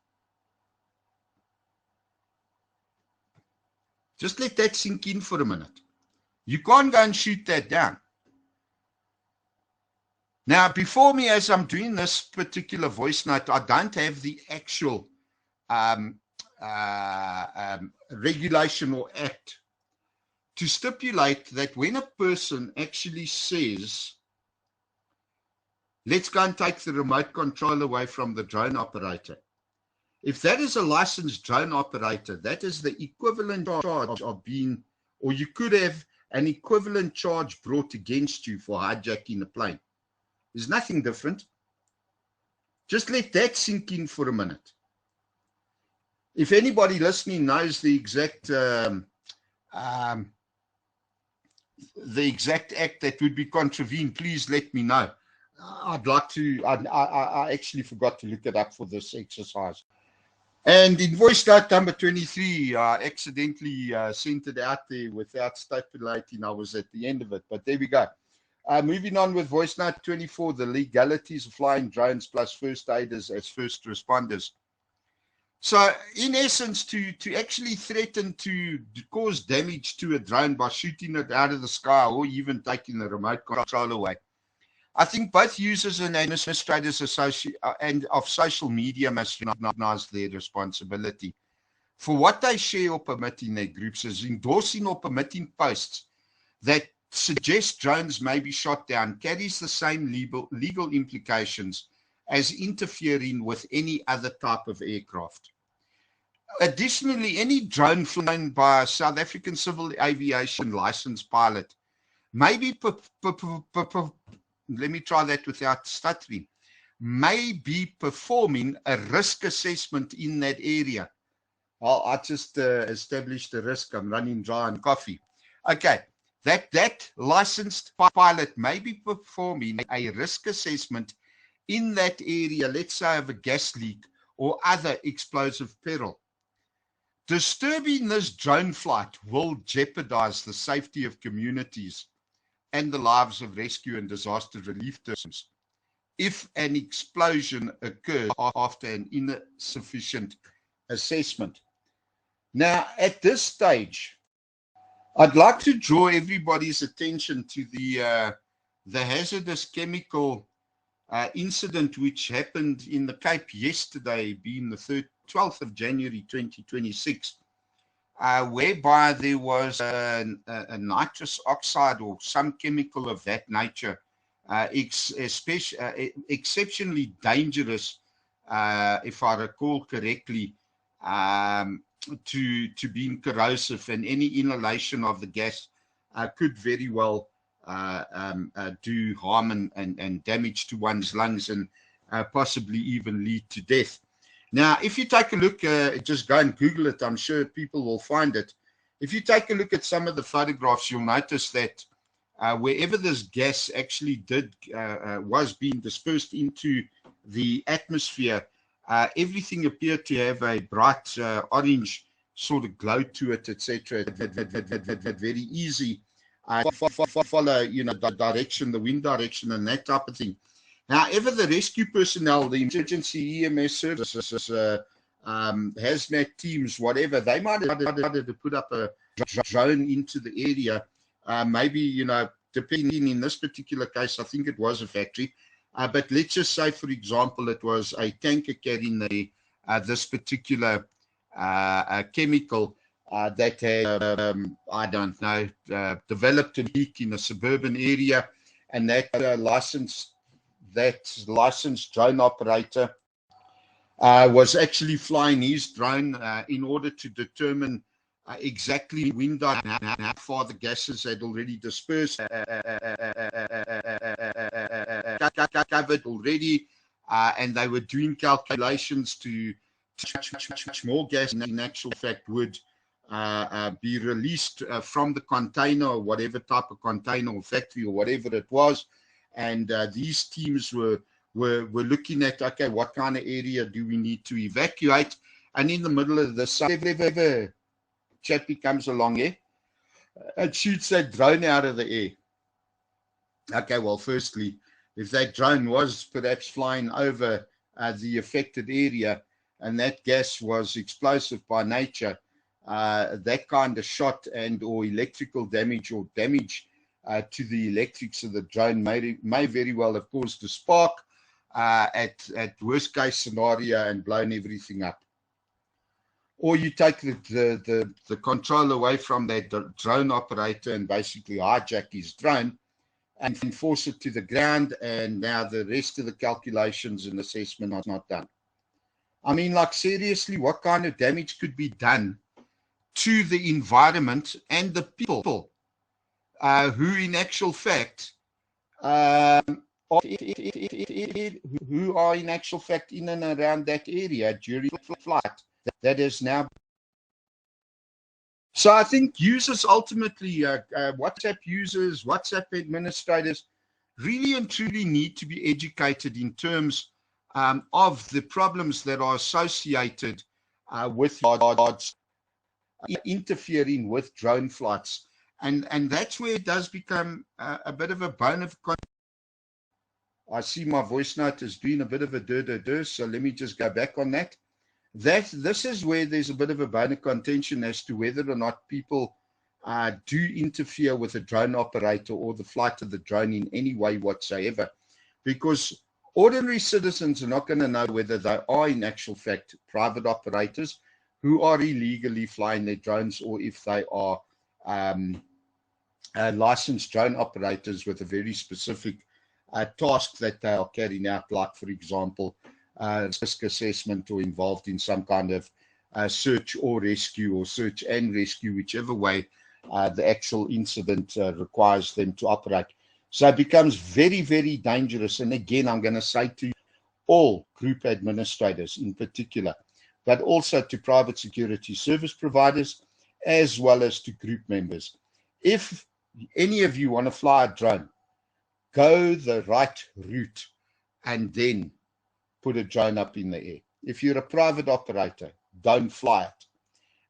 Just let that sink in for a minute. You can't go and shoot that down. Now, before me, as I'm doing this particular voice note, I don't have the actual regulation or act to stipulate that when a person actually says, let's go and take the remote control away from the drone operator. If that is a licensed drone operator, that is the equivalent charge of being, or you could have an equivalent charge brought against you for hijacking a plane. There's nothing different. Just let that sink in for a minute. If anybody listening knows the exact act that would be contravened, please let me know. I'd like to. I actually forgot to look it up for this exercise. And in voice note number 23, I accidentally sent it out there without stipulating I was at the end of it. But there we go. Moving on with voice note 24, the legalities of flying drones plus first aiders as first responders. So, in essence, to actually threaten to cause damage to a drone by shooting it out of the sky or even taking the remote control away, I think both users and administrators of social media must recognize their responsibility for what they share or permit in their groups, as endorsing or permitting posts that suggest drones may be shot down carries the same legal implications as interfering with any other type of aircraft. Additionally, any drone flown by a South African civil aviation licensed pilot may be, let me try that without stuttering, may be performing a risk assessment in that area. I just established the risk. I'm running dry on coffee. Okay, that licensed pilot may be performing a risk assessment in that area, let's say of a gas leak or other explosive peril. Disturbing this drone flight will jeopardize the safety of communities and the lives of rescue and disaster relief teams if an explosion occurs after an insufficient assessment. Now, at this stage, I'd like to draw everybody's attention to the hazardous chemical incident which happened in the Cape yesterday, being the 12th of January 2026, whereby there was a nitrous oxide or some chemical of that nature, exceptionally dangerous, if I recall correctly, to being corrosive, and any inhalation of the gas could very well do harm and damage to one's lungs, and possibly even lead to death. Now, if you take a look, just go and Google it, I'm sure people will find it. If you take a look at some of the photographs, you'll notice that wherever this gas actually was being dispersed into the atmosphere, everything appeared to have a bright orange sort of glow to it, etc. That very easy follow, the direction, the wind direction, and that type of thing. However, the rescue personnel, the emergency EMS services, hazmat teams, whatever, they might have to put up a drone into the area. Maybe, depending in this particular case, I think it was a factory. But let's just say, for example, it was a tanker carrying this particular chemical that had, I don't know, developed a leak in a suburban area, and that licensed drone operator was actually flying his drone in order to determine exactly wind how far the gases had already dispersed, covered already, and they were doing calculations to much more gas in actual fact would be released from the container, or whatever type of container or factory or whatever it was. And these teams were looking at, okay, what kind of area do we need to evacuate? And in the middle of this, if chappie comes along here and shoots that drone out of the air. Okay, well, firstly, if that drone was perhaps flying over the affected area and that gas was explosive by nature, that kind of shot and or electrical damage or damage to the electrics of the drone may very well have caused a spark at worst case scenario and blown everything up. Or you take the control away from that drone operator and basically hijack his drone and force it to the ground, and now the rest of the calculations and assessment are not done. I mean, like, seriously, what kind of damage could be done to the environment and the people who in actual fact are who are in actual fact in and around that area during flight that is now. So I think users ultimately, WhatsApp users, WhatsApp administrators, really and truly need to be educated in terms of the problems that are associated with interfering with drone flights. And that's where it does become a bit of a bone of contention. I see my voice note is doing a bit of a so let me just go back on that. This is where there's a bit of a bone of contention as to whether or not people do interfere with a drone operator or the flight of the drone in any way whatsoever, because ordinary citizens are not going to know whether they are in actual fact private operators who are illegally flying their drones, or if they are licensed drone operators with a very specific task that they are carrying out, like, for example, risk assessment, or involved in some kind of search or rescue, or search and rescue, whichever way the actual incident requires them to operate. So it becomes very, very dangerous. And again, I'm going to say to all group administrators in particular, but also to private security service providers, as well as to group members, if any of you want to fly a drone, go the right route and then put a drone up in the air. If you're a private operator, don't fly it.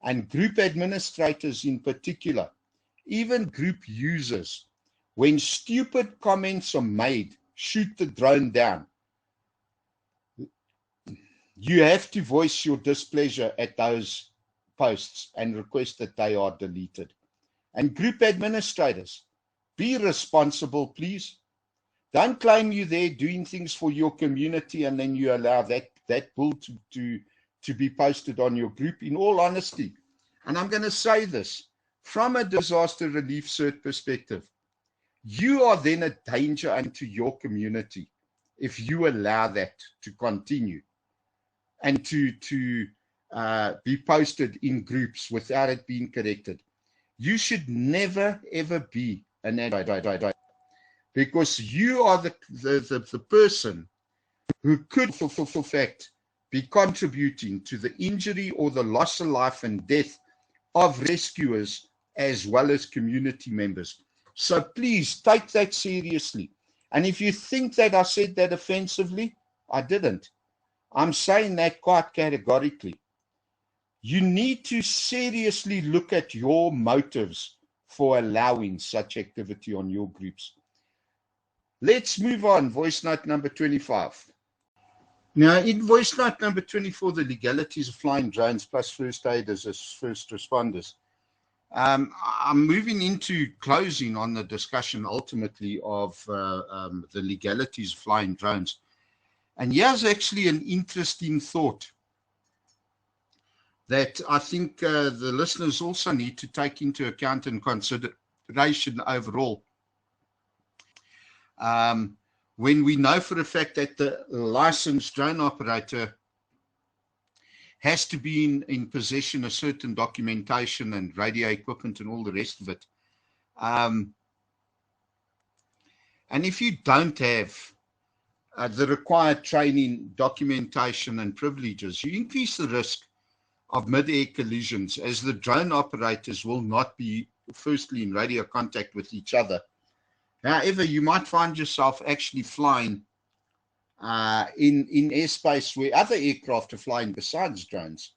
And group administrators in particular, even group users, when stupid comments are made, shoot the drone down. You have to voice your displeasure at those posts and request that they are deleted. And group administrators, be responsible, please. Don't claim you're there doing things for your community and then you allow that bull to be posted on your group. In all honesty, and I'm going to say this, from a disaster relief cert perspective, you are then a danger unto your community if you allow that to continue and to be posted in groups without it being corrected. You should never, ever be an advocate, because you are the person who could, for fact, be contributing to the injury or the loss of life and death of rescuers as well as community members. So please take that seriously. And if you think that I said that offensively, I didn't. I'm saying that quite categorically. You need to seriously look at your motives for allowing such activity on your groups. Let's move on. Voice note number 25. Now, in voice note number 24, the legalities of flying drones plus first aiders as first responders. I'm moving into closing on the discussion ultimately of the legalities of flying drones. And here's actually an interesting thought that I think the listeners also need to take into account and consideration overall. When we know for a fact that the licensed drone operator has to be in possession of certain documentation and radio equipment and all the rest of it. And if you don't have the required training, documentation, and privileges, you increase the risk of mid-air collisions, as the drone operators will not be firstly in radio contact with each other. However, you might find yourself actually flying in airspace where other aircraft are flying besides drones.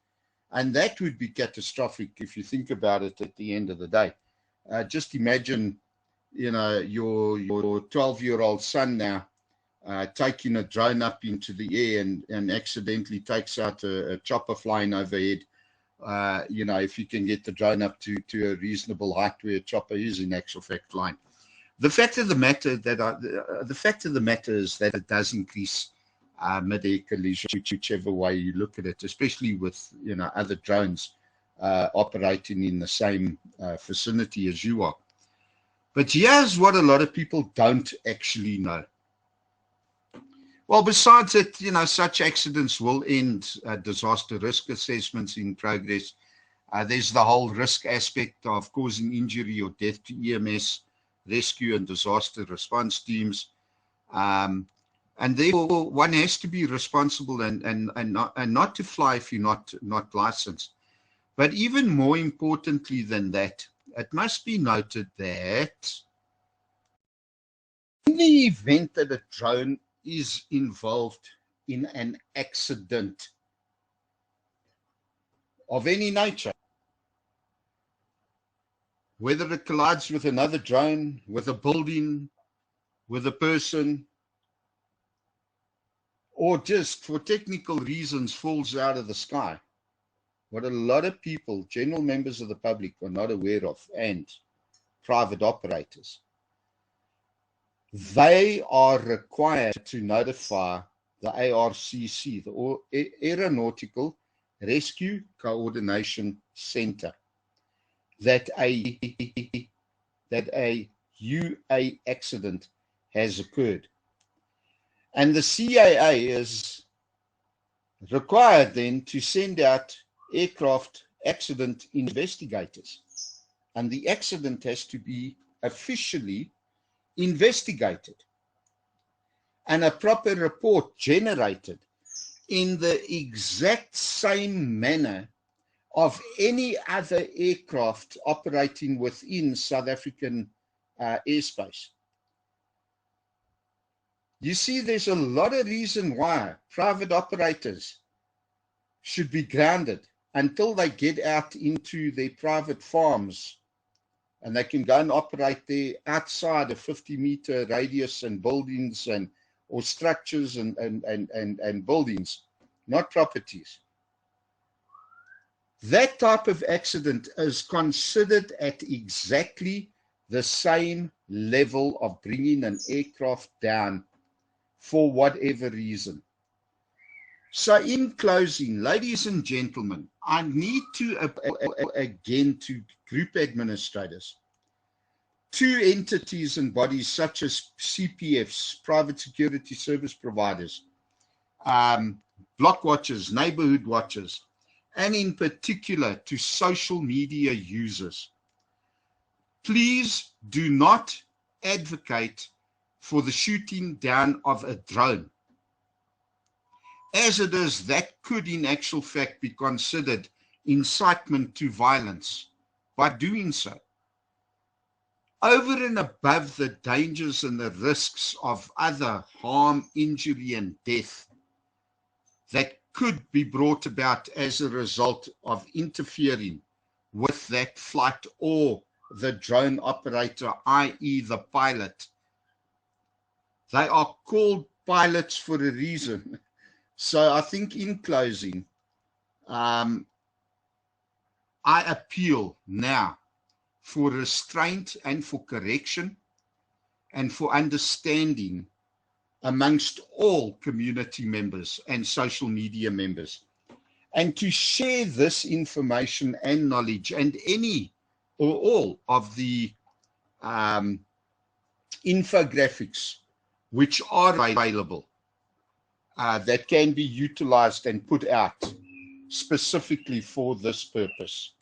And that would be catastrophic if you think about it at the end of the day. Just imagine, you know, your 12-year-old son now taking a drone up into the air and accidentally takes out a chopper flying overhead. You know, if you can get the drone up to a reasonable height where a chopper is in actual fact flying. The fact of the matter is that it does increase mid-air collision, whichever way you look at it, especially with, you know, other drones operating in the same vicinity as you are. But here's what a lot of people don't actually know. Well, besides that, you know, such accidents will end disaster risk assessments in progress. There's the whole risk aspect of causing injury or death to EMS, rescue and disaster response teams. And therefore, one has to be responsible and not to fly if you're not licensed. But even more importantly than that, it must be noted that in the event that a drone is involved in an accident of any nature, whether it collides with another drone, with a building, with a person, or just for technical reasons falls out of the sky, what a lot of people, general members of the public, are not aware of, and private operators, they are required to notify the ARCC, the Aeronautical Rescue Coordination Center, that a UA accident has occurred. And the CAA is required then to send out aircraft accident investigators. And the accident has to be officially investigated and a proper report generated in the exact same manner of any other aircraft operating within South African airspace. You see, there's a lot of reason why private operators should be grounded until they get out into their private farms and they can go and operate there outside a 50-meter radius and buildings or structures and buildings, not properties. That type of accident is considered at exactly the same level of bringing an aircraft down for whatever reason. So in closing, ladies and gentlemen, I need to appeal again to group administrators, to entities and bodies such as CPFs, private security service providers, block watchers, neighborhood watchers, and in particular to social media users. Please do not advocate for the shooting down of a drone. As it is, that could in actual fact be considered incitement to violence by doing so. Over and above the dangers and the risks of other harm, injury, and death that could be brought about as a result of interfering with that flight or the drone operator, i.e. the pilot. They are called pilots for a reason. So I think in closing, I appeal now for restraint and for correction and for understanding amongst all community members and social media members, and to share this information and knowledge and any or all of the infographics which are available that can be utilized and put out specifically for this purpose.